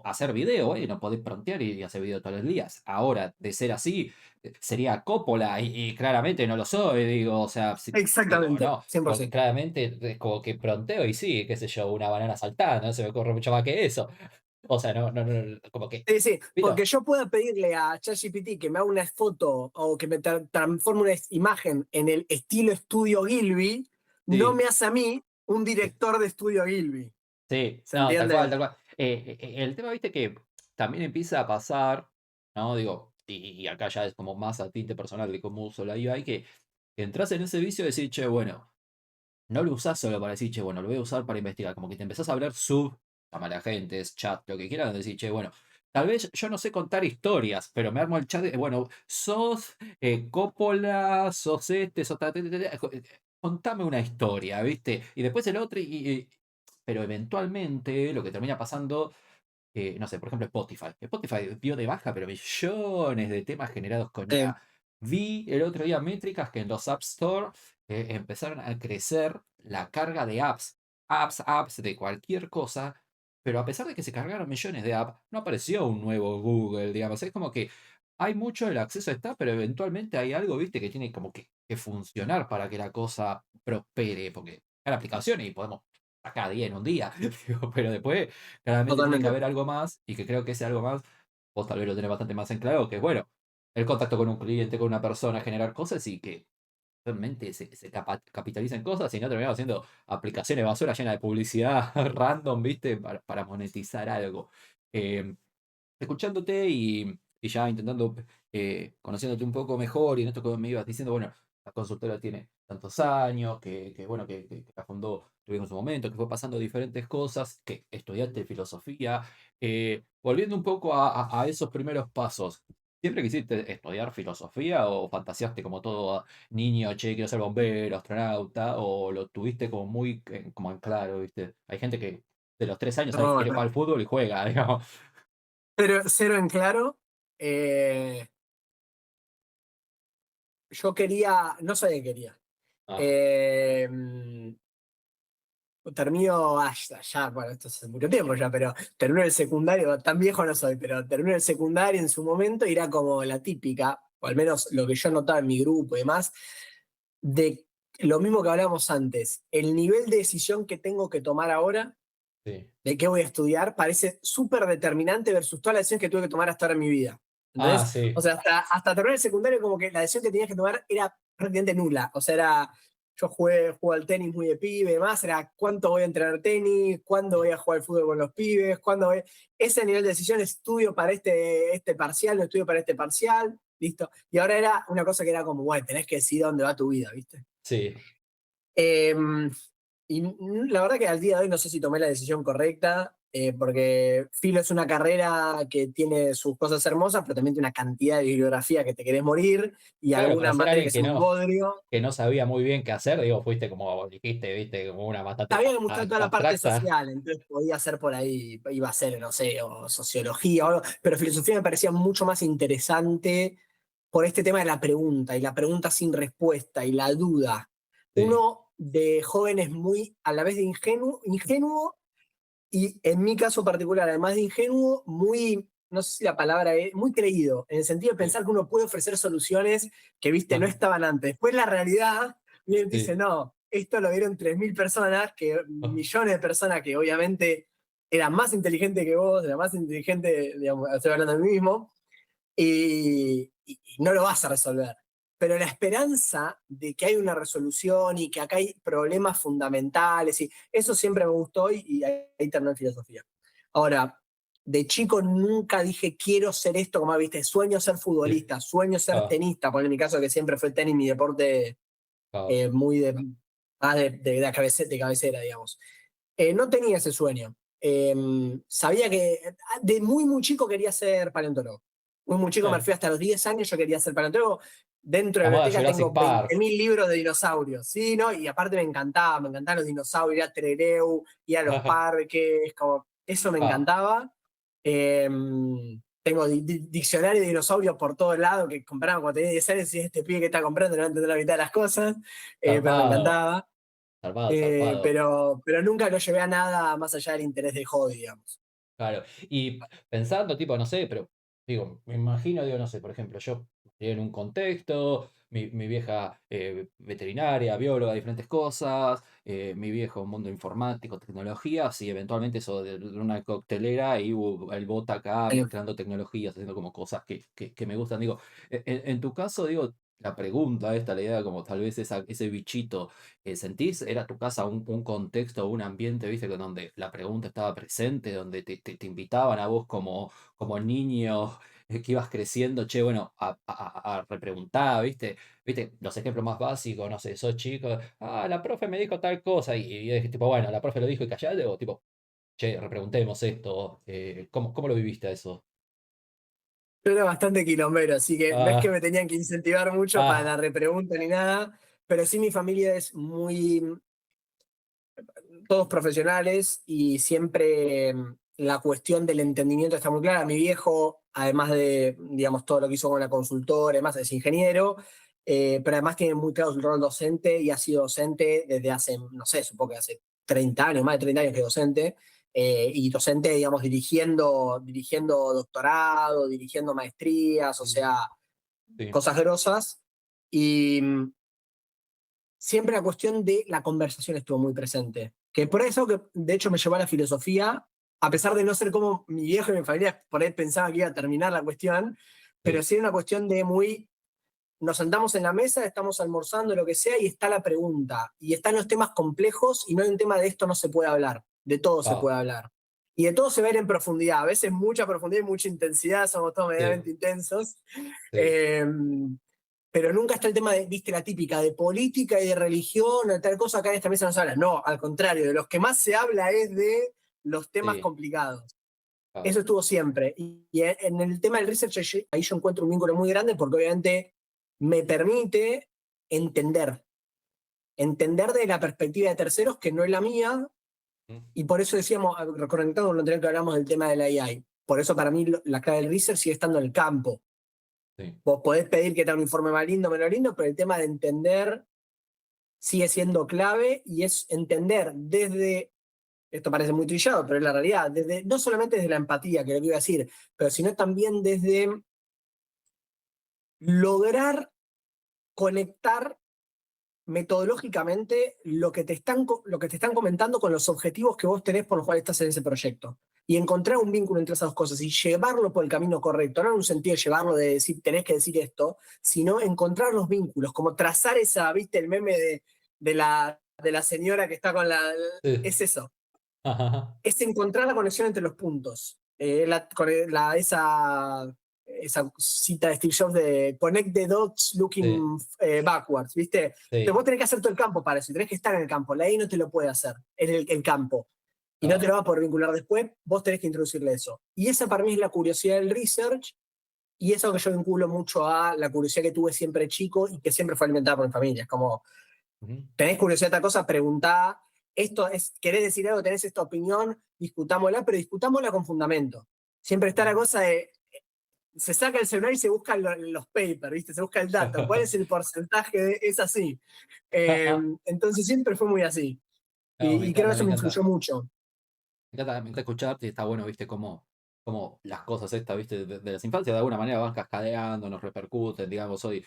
hacer video, bueno, podés prontear y hacer video todos los días. Ahora, de ser así, sería Coppola y claramente no lo soy, digo, o sea, digo, Exactamente, no, porque 100%. claramente es como que pronteo y sí, qué sé yo, una banana saltando, no se me ocurre mucho más que eso. O sea, como que, Sí, sí, ¿viste? porque yo puedo pedirle a ChatGPT que me haga una foto o que me transforme una imagen en el estilo Estudio Gilby, no Sí, me hace a mí un sí, director de Estudio Gilby. sí, ¿Se no, tal cual, entiende? tal cual. El tema, viste, que también empieza a pasar, ¿no? Digo, y acá ya es como más a tinte personal de cómo uso la UI, que entras en ese vicio de decir, che, bueno, no lo usás solo para decir, che, bueno, lo voy a usar para investigar. Como que te empezás a hablar llama a gente, es chat, lo que quieras, decir, che, bueno, tal vez yo no sé contar historias, pero me armo el chat, bueno, sos Coppola, sos este, sos contame una historia, ¿viste? Y después el otro, pero eventualmente lo que termina pasando no sé, por ejemplo, Spotify. Spotify dio de baja, pero millones de temas generados con IA. Vi el otro día métricas que en los App Store empezaron a crecer la carga de apps de cualquier cosa, pero a pesar de que se cargaron millones de apps, no apareció un nuevo Google, digamos. Es como que hay mucho, el acceso está, pero eventualmente hay algo, viste, que tiene como que funcionar para que la cosa prospere, porque hay aplicaciones y podemos sacar 10 en un día, digo, pero después claramente tiene que Totalmente. haber algo más y que creo que ese algo más, vos tal vez lo tenés bastante más en claro, que es bueno, el contacto con un cliente, con una persona, generar cosas y que realmente se capitalicen cosas y no terminamos haciendo aplicaciones basura llenas de publicidad random, ¿viste? Para monetizar algo. Eh, escuchándote y ya intentando, conociéndote un poco mejor y en esto que me ibas diciendo, bueno, la consultora tiene tantos años, bueno, que la fundó tuvimos un momento, que fue pasando diferentes cosas, que estudiaste filosofía, volviendo un poco a esos primeros pasos. ¿Siempre quisiste estudiar filosofía o fantaseaste como todo niño, che, quiero ser bombero, astronauta, o lo tuviste como muy como en claro, ¿viste? Hay gente que de los 3 años sabe que No, quiere jugar no. al fútbol y juega, digamos. Cero en claro. eh, yo quería, no sabía qué quería. Ah, Eh, termino, ya, bueno, esto hace mucho tiempo ya, pero termino el secundario, tan viejo no soy, pero termino el secundario en su momento y era como la típica, o al menos lo que yo notaba en mi grupo y demás, de lo mismo que hablábamos antes, el nivel de decisión que tengo que tomar ahora, sí. de qué voy a estudiar, parece súper determinante versus todas las decisiones que tuve que tomar hasta ahora en mi vida. Ah, Entonces, o sí. sea, hasta terminar el secundario como que la decisión que tenías que tomar era prácticamente nula. O sea, era, yo jugué al tenis muy de pibe, y demás, era cuánto voy a entrenar tenis, cuándo voy a jugar al fútbol con los pibes, cuándo voy... Ese nivel de decisión, estudio para este parcial, no estudio para este parcial, listo. Y ahora era una cosa que era como, bueno, tenés que decidir dónde va tu vida, ¿viste? Sí. Eh, y la verdad que al día de hoy no sé si tomé la decisión correcta, porque Filo es una carrera que tiene sus cosas hermosas, pero también tiene una cantidad de bibliografía que te querés morir y Claro, para alguna ser materia alguien que son un bodrio. que no sabía muy bien qué hacer, digo, fuiste como dijiste, viste, como una bastante Sabía que me gustaba toda la parte abstracta. social, entonces podía ser por ahí, iba a ser, no sé, o sociología o algo, pero filosofía me parecía mucho más interesante por este tema de la pregunta y la pregunta sin respuesta y la duda. Sí. Uno de jóvenes muy a la vez de ingenuo y en mi caso particular, además de ingenuo, muy, no sé si la palabra es, muy creído, en el sentido de Sí. pensar que uno puede ofrecer soluciones que, viste, no Ah, estaban antes. Después la realidad viene y te dice, sí. no, esto lo vieron 3.000 personas, que Ah, millones de personas que obviamente eran más inteligentes que vos, eran más inteligentes, digamos, estoy hablando de mí mismo, y no lo vas a resolver. Pero la esperanza de que hay una resolución y que acá hay problemas fundamentales, y eso siempre me gustó y ahí terminó en filosofía. Ahora, de chico nunca dije quiero ser esto, como viste, sueño ser sí. futbolista, sueño ser Ah, tenista, por en mi caso que siempre fue el tenis mi deporte ah, muy de, más de cabecera, digamos. No tenía ese sueño. sabía que de muy, muy chico quería ser paleontólogo. Muy, muy chico, me Eh, fui hasta los 10 años, yo quería ser paleontólogo. Dentro de la Llamada biblioteca Jurassic tengo Park. 20.000 libros de dinosaurios, ¿sí? ¿No? Y aparte me encantaban los dinosaurios, ir a Trelew, ir a los parques, como, eso me Ah, encantaba. Tengo diccionario de dinosaurios por todos lados que compraban cuando tenía 10 años y este pibe que está comprando no va a entender la mitad de las cosas, pero me zarpado, encantaba. zarpado, zarpado. Pero nunca lo llevé a nada más allá del interés de hobby, digamos. Claro. Y pensando, tipo, no sé, pero digo, me imagino, digo, no sé, por ejemplo, yo estoy en un contexto, mi vieja veterinaria, bióloga, diferentes cosas, mi viejo mundo informático, tecnologías, y eventualmente eso de una coctelera y el bota acá mezclando tecnologías, haciendo como cosas que me gustan. Digo, en tu caso, digo, la pregunta esta, la idea como tal vez ese bichito. ¿Sentís, era tu casa un contexto, un ambiente, viste, donde la pregunta estaba presente, donde te invitaban a vos como niño que ibas creciendo, che, bueno, a repreguntar, viste? Viste, los ejemplos más básicos, no sé, sos chico, la profe me dijo tal cosa, y es tipo, bueno, la profe lo dijo y callate, o tipo, che, repreguntemos esto, ¿cómo lo viviste a eso? Yo era bastante quilombero, así que no es que Ah, me tenían que incentivar mucho para la ah, repregunta ni nada, pero sí mi familia es muy, todos profesionales y siempre la cuestión del entendimiento está muy clara. Mi viejo, además de, digamos, todo lo que hizo con la consultora, además es ingeniero, pero además tiene muy claro su rol docente y ha sido docente desde hace, no sé, supongo que hace 30 años, más de 30 años que es docente, y docente, digamos, dirigiendo doctorado, dirigiendo maestrías, o mm, sea, sí, cosas grosas. Y siempre la cuestión de la conversación estuvo muy presente. Que por eso que de hecho me llevó a la filosofía, a pesar de no ser como mi viejo y mi familia por ahí pensaban que iba a terminar la cuestión, pero sí, sí era una cuestión de muy, nos sentamos en la mesa, estamos almorzando, lo que sea, y está la pregunta, y están los temas complejos, y no hay un tema de esto no se puede hablar, de todo se ah, puede hablar. Y de todo se va a ir en profundidad, a veces mucha profundidad y mucha intensidad, somos todos sí, medianamente intensos. sí, Eh, pero nunca está el tema de, viste, la típica de política y de religión o tal cosa, acá en esta mesa no se habla. No, al contrario, de los que más se habla es de los temas sí, complicados. ah, Eso estuvo siempre. Y en el tema del research, ahí yo encuentro un vínculo muy grande porque obviamente me permite entender, entender de la perspectiva de terceros que no es la mía, mm, y por eso decíamos, reconectando con lo anterior que hablamos del tema de la AI. Por eso para mí la clave del research sigue estando en el campo. sí, Vos podés pedir que te haga un informe más lindo, menos lindo, pero el tema de entender sigue siendo clave y es entender desde, esto parece muy trillado, pero es la realidad, desde, no solamente desde la empatía, que es lo que iba a decir, pero sino también desde lograr conectar metodológicamente lo que te están comentando con los objetivos que vos tenés por los cuales estás en ese proyecto. Y encontrar un vínculo entre esas dos cosas y llevarlo por el camino correcto, no en un sentido de llevarlo de decir tenés que decir esto, sino encontrar los vínculos, como trazar esa, viste, el meme de la señora que está con la. sí, Es eso, ajá, es encontrar la conexión entre los puntos. Esa cita de Steve Jobs de Connect the dots sí, looking backwards, ¿viste? Pero sí. vos tenés que hacer todo el campo para eso, tenés que estar en el campo. La AI no te lo puede hacer, en el campo. Y no te Ah, lo va a poder vincular después, vos tenés que introducirle eso. Y esa para mí es la curiosidad del research, y eso que yo vinculo mucho a la curiosidad que tuve siempre chico y que siempre fue alimentada por mi familia. Es como, ujú, tenés curiosidad de esta cosa, preguntá, esto es, querés decir algo, tenés esta opinión, discutámosla, pero discutámosla con fundamento. Siempre está la ujú. cosa de, se saca el celular y se buscan los papers, ¿viste? Se busca el dato, ¿cuál es el porcentaje de, es así? Entonces siempre fue muy así. No, Y creo que eso me me encanta. influyó mucho. Me encanta escucharte y está bueno, viste, cómo las cosas estas, viste, de las infancias de alguna manera van cascadeando, nos repercuten, digamos, hoy,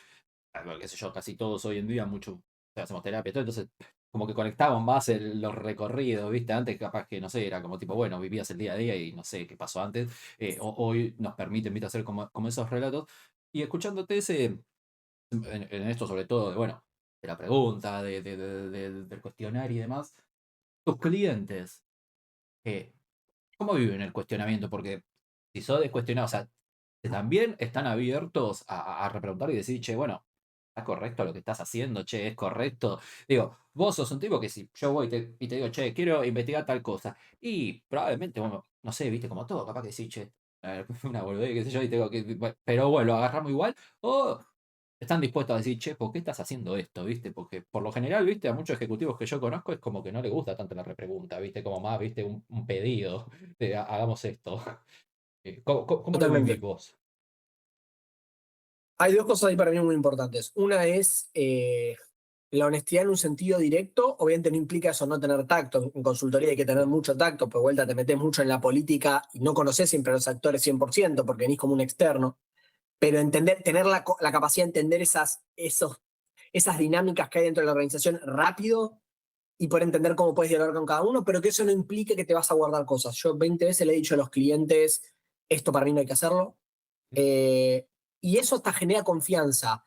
qué sé yo, casi todos hoy en día, mucho, o sea, hacemos terapia, y todo, entonces, como que conectamos más los recorridos, viste, antes capaz que, no sé, era como tipo, bueno, vivías el día a día y no sé qué pasó antes, hoy nos permiten, viste, hacer como esos relatos, y escuchándote en esto sobre todo, de, bueno, de la pregunta, del cuestionario y demás, tus clientes. eh, ¿Cómo viven el cuestionamiento? Porque si sos de cuestionar, o sea, que también están abiertos a repreguntar y decir, che, bueno, ¿está correcto lo que estás haciendo? Che, ¿es correcto? Digo, vos sos un tipo que si yo voy y te digo, che, quiero investigar tal cosa, y probablemente, bueno, no sé, viste, como todo, capaz que sí, che, una boludez, qué sé yo, y tengo que, pero bueno, lo agarramos igual, o están dispuestos a decir, che, ¿por qué estás haciendo esto? ¿Viste? Porque por lo general, ¿viste? A muchos ejecutivos que yo conozco es como que no les gusta tanto la repregunta, ¿viste? Como más, ¿viste? Un pedido de hagamos esto. ¿Cómo lo vivís Totalmente. vos? Hay dos cosas ahí para mí muy importantes. Una es la honestidad en un sentido directo. Obviamente no implica eso no tener tacto. En consultoría hay que tener Sí. mucho tacto, pues vuelta te metes mucho en la política y no conoces siempre a los actores 100% porque venís como un externo. Pero entender, tener la capacidad de entender esas dinámicas que hay dentro de la organización rápido y poder entender cómo puedes dialogar con cada uno, pero que eso no implique que te vas a guardar cosas. Yo 20 veces le he dicho a los clientes, esto para mí no hay que hacerlo. Eh, y eso hasta genera confianza.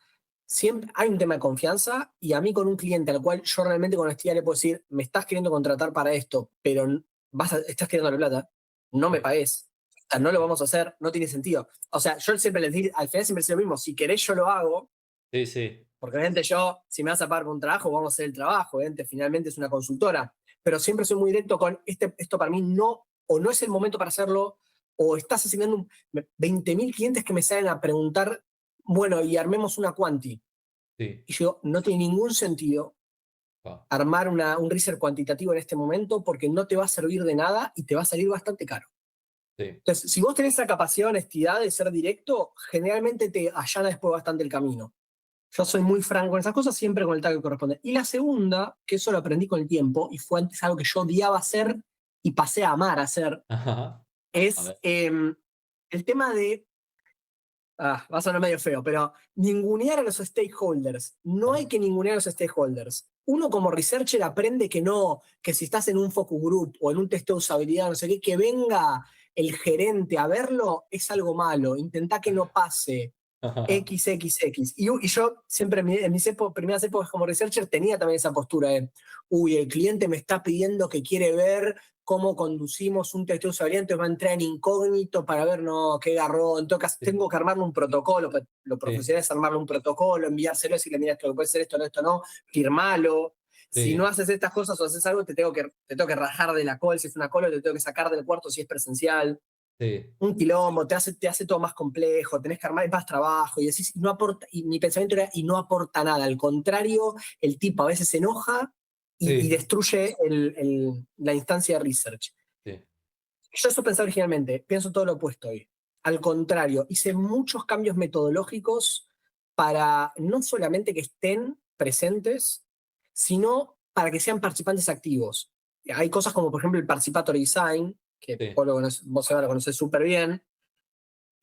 Siempre hay un tema de confianza y a mí con un cliente al cual yo realmente con honestidad le puedo decir, me estás queriendo contratar para esto, pero estás queriendo la plata, no me Sí, pagues. O sea, no lo sí, vamos a hacer, no tiene sentido. O sea, yo siempre les digo, al final siempre es lo mismo, si querés yo lo hago, sí, sí. porque obviamente yo, si me vas a pagar por un trabajo, vamos a hacer el trabajo, obviamente finalmente es una consultora, pero siempre soy muy directo con esto para mí no, o no es el momento para hacerlo, o estás asignando 20.000 clientes que me salen a preguntar, bueno, y armemos una quanti. Sí, Y yo, no tiene ningún sentido pa, armar un research cuantitativo en este momento porque no te va a servir de nada y te va a salir bastante caro. sí. Entonces, si vos tenés esa capacidad de honestidad de ser directo, generalmente te allana después bastante el camino. Yo soy muy franco en esas cosas, siempre con el tag que corresponde. Y la segunda, que eso lo aprendí con el tiempo, y fue antes algo que yo odiaba hacer y pasé a amar hacer, Ajá. A es ver. el tema de, va a sonar medio feo, pero ningunear a los stakeholders. No hay Ajá. que ningunear a los stakeholders. Uno como researcher aprende que no, que si estás en un focus group o en un test de usabilidad, no sé qué, que venga el gerente a verlo es algo malo. Intentá que no pase. Ajá. XXX. Y yo siempre en mis primeras épocas como researcher tenía también esa postura de, uy, el cliente me está pidiendo que quiere ver cómo conducimos un testeo de usabilidad, entonces va a entrar en incógnito para ver, no, qué garrón, Sí, tengo que armarle un protocolo, lo sí, profesional es armarle un protocolo, enviárselo, decirle, mira, esto puede ser esto, no, esto no, firmalo. Si no sí, haces estas cosas o haces algo, te tengo que rajar de la call si es una call, o te tengo que sacar del cuarto si es presencial sí, un quilombo, te hace todo más complejo, tenés que armar más trabajo, y decís, no aporta, y mi pensamiento era, y no aporta nada, al contrario, el tipo a veces se enoja y sí, destruye la instancia de research. sí. Yo eso pensaba originalmente, pienso todo lo opuesto hoy. Al contrario, hice muchos cambios metodológicos para no solamente que estén presentes, sino para que sean participantes activos. Hay cosas como, por ejemplo, el participatory design, que Sí. vos ahora lo conocés súper bien,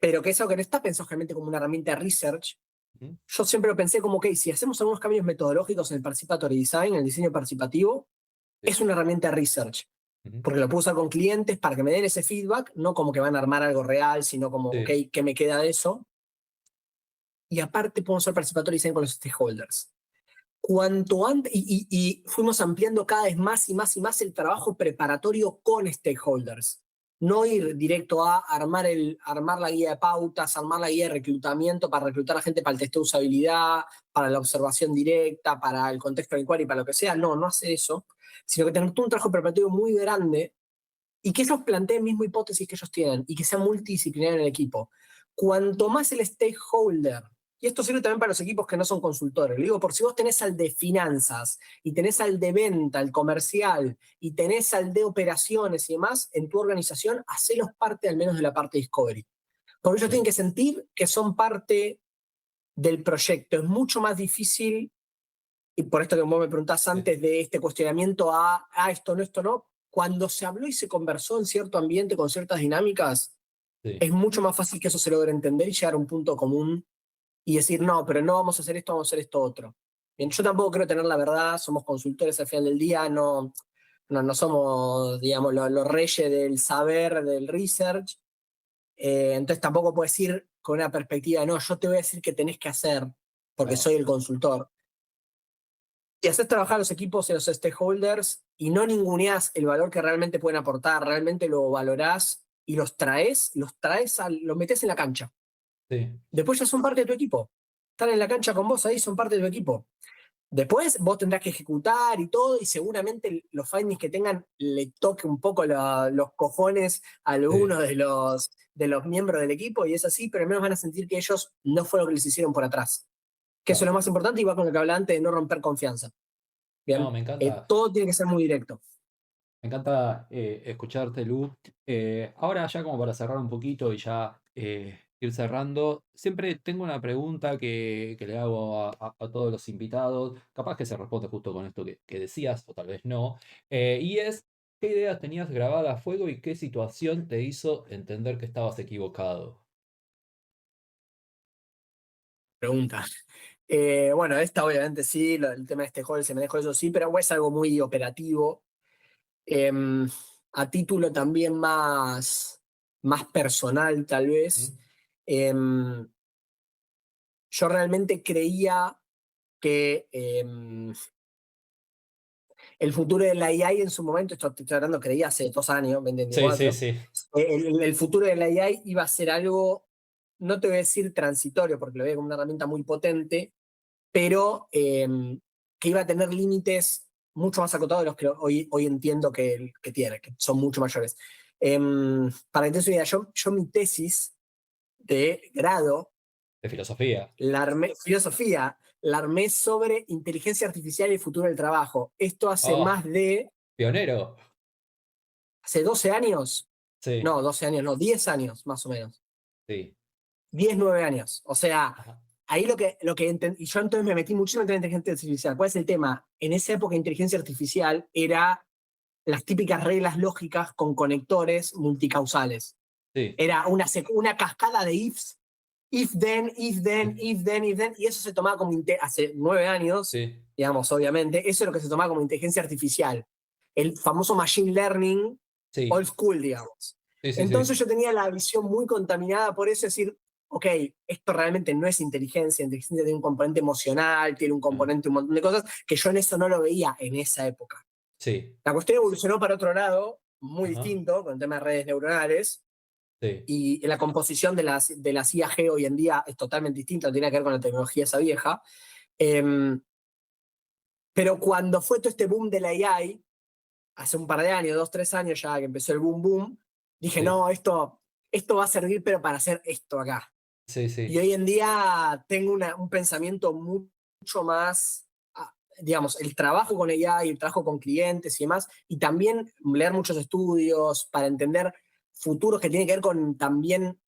pero que eso que no está pensado realmente como una herramienta de research. Ujú. Yo siempre lo pensé como que si hacemos algunos cambios metodológicos en el participatory design, en el diseño participativo, Sí. es una herramienta de research, Ujú. porque lo puedo usar con clientes para que me den ese feedback, no como que van a armar algo real, sino como, ok, Sí. ¿qué me queda de eso? Y aparte puedo usar participatory design con los stakeholders. Cuanto antes, y fuimos ampliando cada vez más y más y más el trabajo preparatorio con stakeholders. No ir directo a armar la guía de pautas, armar la guía de reclutamiento para reclutar a gente para el test de usabilidad, para la observación directa, para el contexto del inquiry, para lo que sea. No, no hace eso, sino que tener todo un trabajo preparatorio muy grande y que ellos planteen mismo hipótesis que ellos tienen y que sea multidisciplinario en el equipo. Cuanto más el stakeholder, y esto sirve también para los equipos que no son consultores, le digo, por si vos tenés al de finanzas y tenés al de venta, el comercial, y tenés al de operaciones y demás, en tu organización, hacelos parte al menos de la parte de discovery. Porque ellos Sí. tienen que sentir que son parte del proyecto. Es mucho más difícil, y por esto que vos me preguntás Sí. antes de este cuestionamiento esto no, cuando se habló y se conversó en cierto ambiente con ciertas dinámicas, Sí. es mucho más fácil que eso se logre entender y llegar a un punto común y decir, no, pero no vamos a hacer esto, vamos a hacer esto otro. Bien, yo tampoco creo tener la verdad, somos consultores al final del día, no somos, digamos, los reyes del saber, del research, entonces tampoco puedo decir con una perspectiva, no, yo te voy a decir qué tenés que hacer porque Claro. soy el consultor. Si haces trabajar a los equipos y a los stakeholders y no ninguneás el valor que realmente pueden aportar, realmente lo valorás y los traes, los metes en la cancha. Sí. Después ya son parte de tu equipo. están en la cancha con vos ahí, son parte de tu equipo. Después vos tendrás que ejecutar y todo, y seguramente los findings que tengan le toque un poco los cojones a Sí, algunos de los miembros del equipo, y es así, pero al menos van a sentir que ellos no fue lo que les hicieron por atrás. Que eso es claro. lo más importante, y va con lo que hablaba antes de no romper confianza. No, Bien, me encanta. todo tiene que ser muy directo. Me encanta escucharte, Lu. Ahora ya como para cerrar un poquito y ya ir cerrando, siempre tengo una pregunta que le hago a todos los invitados, capaz que se responde justo con esto que decías, o tal vez no, y es, ¿qué ideas tenías grabadas a fuego y qué situación te hizo entender que estabas equivocado? Pregunta. Bueno, esta obviamente sí, el tema de este juego, se manejo eso sí, pero es algo muy operativo. Em, a título también más personal, tal vez. ¿Mm? em, yo realmente creía que el futuro de la AI en su momento, esto estoy hablando, creía hace 2 años, Sí, sí, 2024, sí, el futuro de la AI iba a ser algo, no te voy a decir transitorio, porque lo veo como una herramienta muy potente, pero que iba a tener límites mucho más acotados de los que hoy entiendo que tiene, que son mucho mayores. Para que te des una idea, yo mi tesis de grado, de filosofía. filosofía, la armé sobre inteligencia artificial y el futuro del trabajo. Esto Oh, pionero. hace 12 años, Sí, no, 12 años, no, 10 años más o menos. sí. 10 9 años. O sea, Ajá. ahí lo que entendí, y yo entonces me metí muchísimo en la inteligencia artificial. ¿Cuál es el tema? En esa época, inteligencia artificial era las típicas reglas lógicas con conectores multicausales. Sí, Era una cascada de ifs, if then, if then, if then, if then, y eso se tomaba como, hace 9 años, sí, digamos, obviamente, eso es lo que se tomaba como inteligencia artificial. El famoso machine learning old sí, school, digamos. sí, sí, Entonces sí. yo tenía la visión muy contaminada por eso, es decir, ok, esto realmente no es inteligencia, inteligencia tiene un componente emocional, tiene un Ah, componente, un montón de cosas, que yo en eso no lo veía en esa época. sí. La cuestión evolucionó para otro lado, muy Ajá. distinto, con el tema de redes neuronales, Sí, y la composición de las IAG hoy en día es totalmente distinta, no tiene que ver con la tecnología esa vieja. Em, pero cuando fue todo este boom de la AI, hace un par de años, 2 3 años ya que empezó el boom boom, dije, sí, no, esto va a servir, pero para hacer esto acá. sí, Y sí, hoy en día tengo un pensamiento mucho más, digamos, el trabajo con ella y el trabajo con clientes y demás, y también leer muchos estudios para entender futuros que tienen que ver con también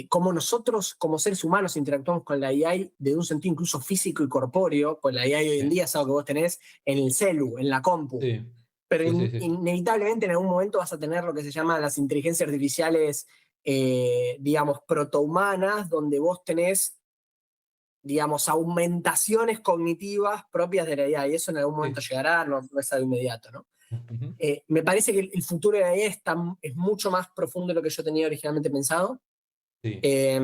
cómo nosotros como seres humanos interactuamos con la AI de un sentido incluso físico y corpóreo, pues la AI hoy en sí, día es algo que vos tenés en el celu, en la compu, sí, pero sí, sí, sí, inevitablemente en algún momento vas a tener lo que se llama las inteligencias artificiales, digamos, protohumanas, donde vos tenés, digamos, aumentaciones cognitivas propias de la IA, y eso en algún momento sí. llegará, no es algo inmediato, ¿no? Ujú. Me parece que el futuro de la IA es mucho más profundo de lo que yo tenía originalmente pensado, Sí. eh,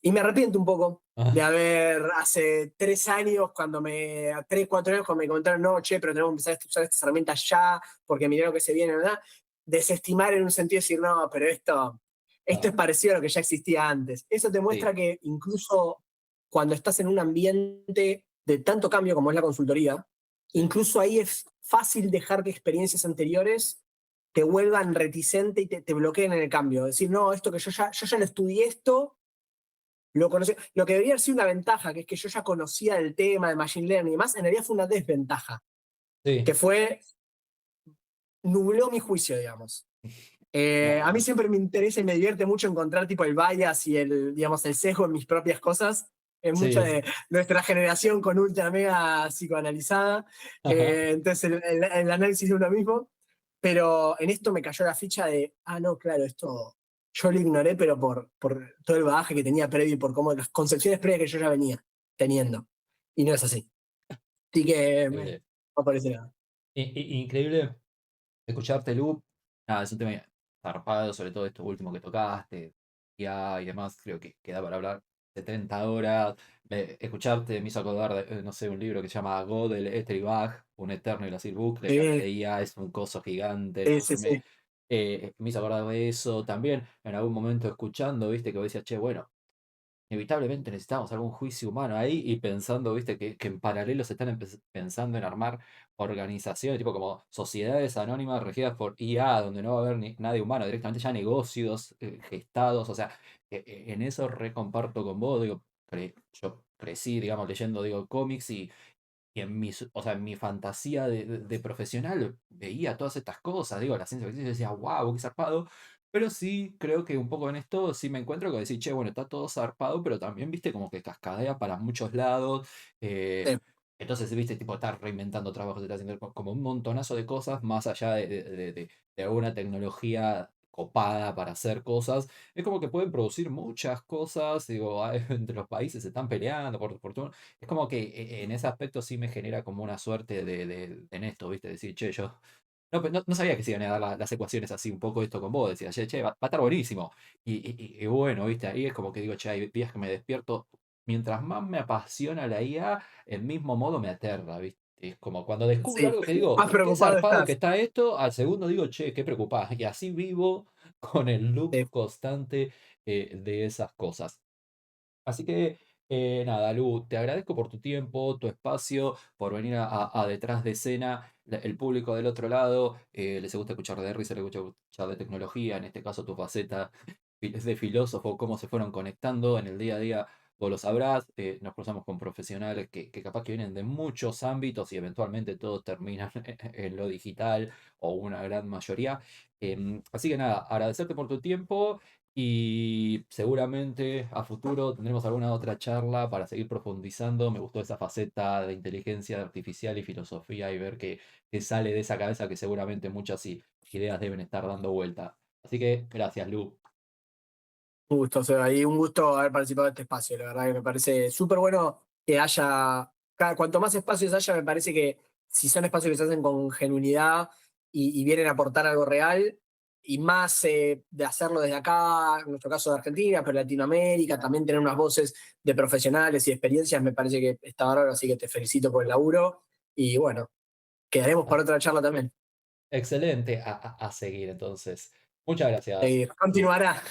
y me arrepiento un poco de Ah, haber hace 3 años, 3 4 años, cuando me comentaron, no, che, pero tenemos que empezar a usar estas herramientas ya, porque mirá lo que se viene, ¿verdad? Desestimar en un sentido de decir, no, pero esto es ah, parecido a lo que ya existía antes. Eso te muestra sí, que incluso cuando estás en un ambiente de tanto cambio como es la consultoría, sí, incluso ahí es fácil dejar que experiencias anteriores te vuelvan reticente y te bloqueen en el cambio. Decir, no, esto que yo ya lo estudié esto, lo conocí. Lo que debería haber sido una ventaja, que es que yo ya conocía el tema de Machine Learning y demás, en realidad fue una desventaja, que sí. nubló mi juicio, digamos. A mí No, siempre me interesa y me divierte mucho encontrar tipo el bias y digamos, el sesgo en mis propias cosas. Es mucho sí. de nuestra generación con ultra mega psicoanalizada. Ajá. Entonces el análisis de uno mismo. Pero en esto me cayó la ficha de, no, claro, esto yo lo ignoré, pero por todo el bagaje que tenía previo y por cómo las concepciones previas que yo ya venía teniendo. Y no es así. Así que Increíble. no parece nada. Increíble escucharte, Lu. Nada, es un tema zarpado, sobre todo esto último que tocaste, ya y demás. Creo que da para hablar 70 horas. Escucharte me hizo acordar de, no sé, un libro que se llama Gödel, Esther y Bach, Un Eterno y las Bucle, que Sí, de IA es un coso gigante, sí, enorme. sí. Me hizo acordar de eso también. En algún momento escuchando, viste, que vos decías, che, bueno. inevitablemente necesitamos algún juicio humano ahí y pensando, viste, que en paralelo se están pensando en armar organizaciones, tipo como sociedades anónimas regidas por IA, donde no va a haber nadie humano, directamente ya negocios gestados, o sea, en eso recomparto con vos, digo, yo crecí, digamos, leyendo, digo, cómics y en o sea, en mi fantasía de profesional veía todas estas cosas, digo, la ciencia ficción y decía, wow, qué zarpado. Pero sí, creo que un poco en esto sí me encuentro con decir, che, bueno, está todo zarpado, pero también, viste, como que cascadea para muchos lados. eh, Sí, entonces, viste, tipo, estar reinventando trabajos, está haciendo como un montonazo de cosas, más allá de alguna tecnología copada para hacer cosas. Es como que pueden producir muchas cosas, digo, entre los países se están peleando por todo. Es como que en ese aspecto sí me genera como una suerte en esto, ¿viste? Decir, che, yo no sabía que se iban a dar las ecuaciones así, un poco esto con vos. Decía, che, va a estar buenísimo. Y bueno, ¿viste? Ahí es como que digo, che, hay días que me despierto. Mientras más me apasiona la IA, el mismo modo me aterra, ¿viste? Es como cuando descubro sí. algo que digo, Más qué preocupado zarpado que estás. está esto, al segundo digo, che, qué preocupado. Y así vivo con el loop Sí. constante de esas cosas. Así que nada, Lu, te agradezco por tu tiempo, tu espacio, por venir a detrás de escena. El público del otro lado les gusta escuchar de risa, les gusta escuchar de tecnología, en este caso tu faceta de filósofo, cómo se fueron conectando en el día a día. Vos lo sabrás, nos cruzamos con profesionales que capaz que vienen de muchos ámbitos y eventualmente todos terminan en lo digital o una gran mayoría. Así que nada, agradecerte por tu tiempo y seguramente a futuro tendremos alguna otra charla para seguir profundizando. Me gustó esa faceta de inteligencia artificial y filosofía y ver qué sale de esa cabeza que seguramente muchas ideas deben estar dando vuelta. Así que gracias, Lu. Un gusto, Seba, y un gusto haber participado de este espacio. La verdad que me parece súper bueno que haya, cuanto más espacios haya, me parece que si son espacios que se hacen con genuinidad y vienen a aportar algo real, y más de hacerlo desde acá, en nuestro caso de Argentina, pero Latinoamérica, también tener unas voces de profesionales y experiencias, me parece que está bárbaro, así que te felicito por el laburo. Y bueno, quedaremos Ah, para otra charla también. excelente, a seguir entonces. Muchas gracias. Lu. Continuará.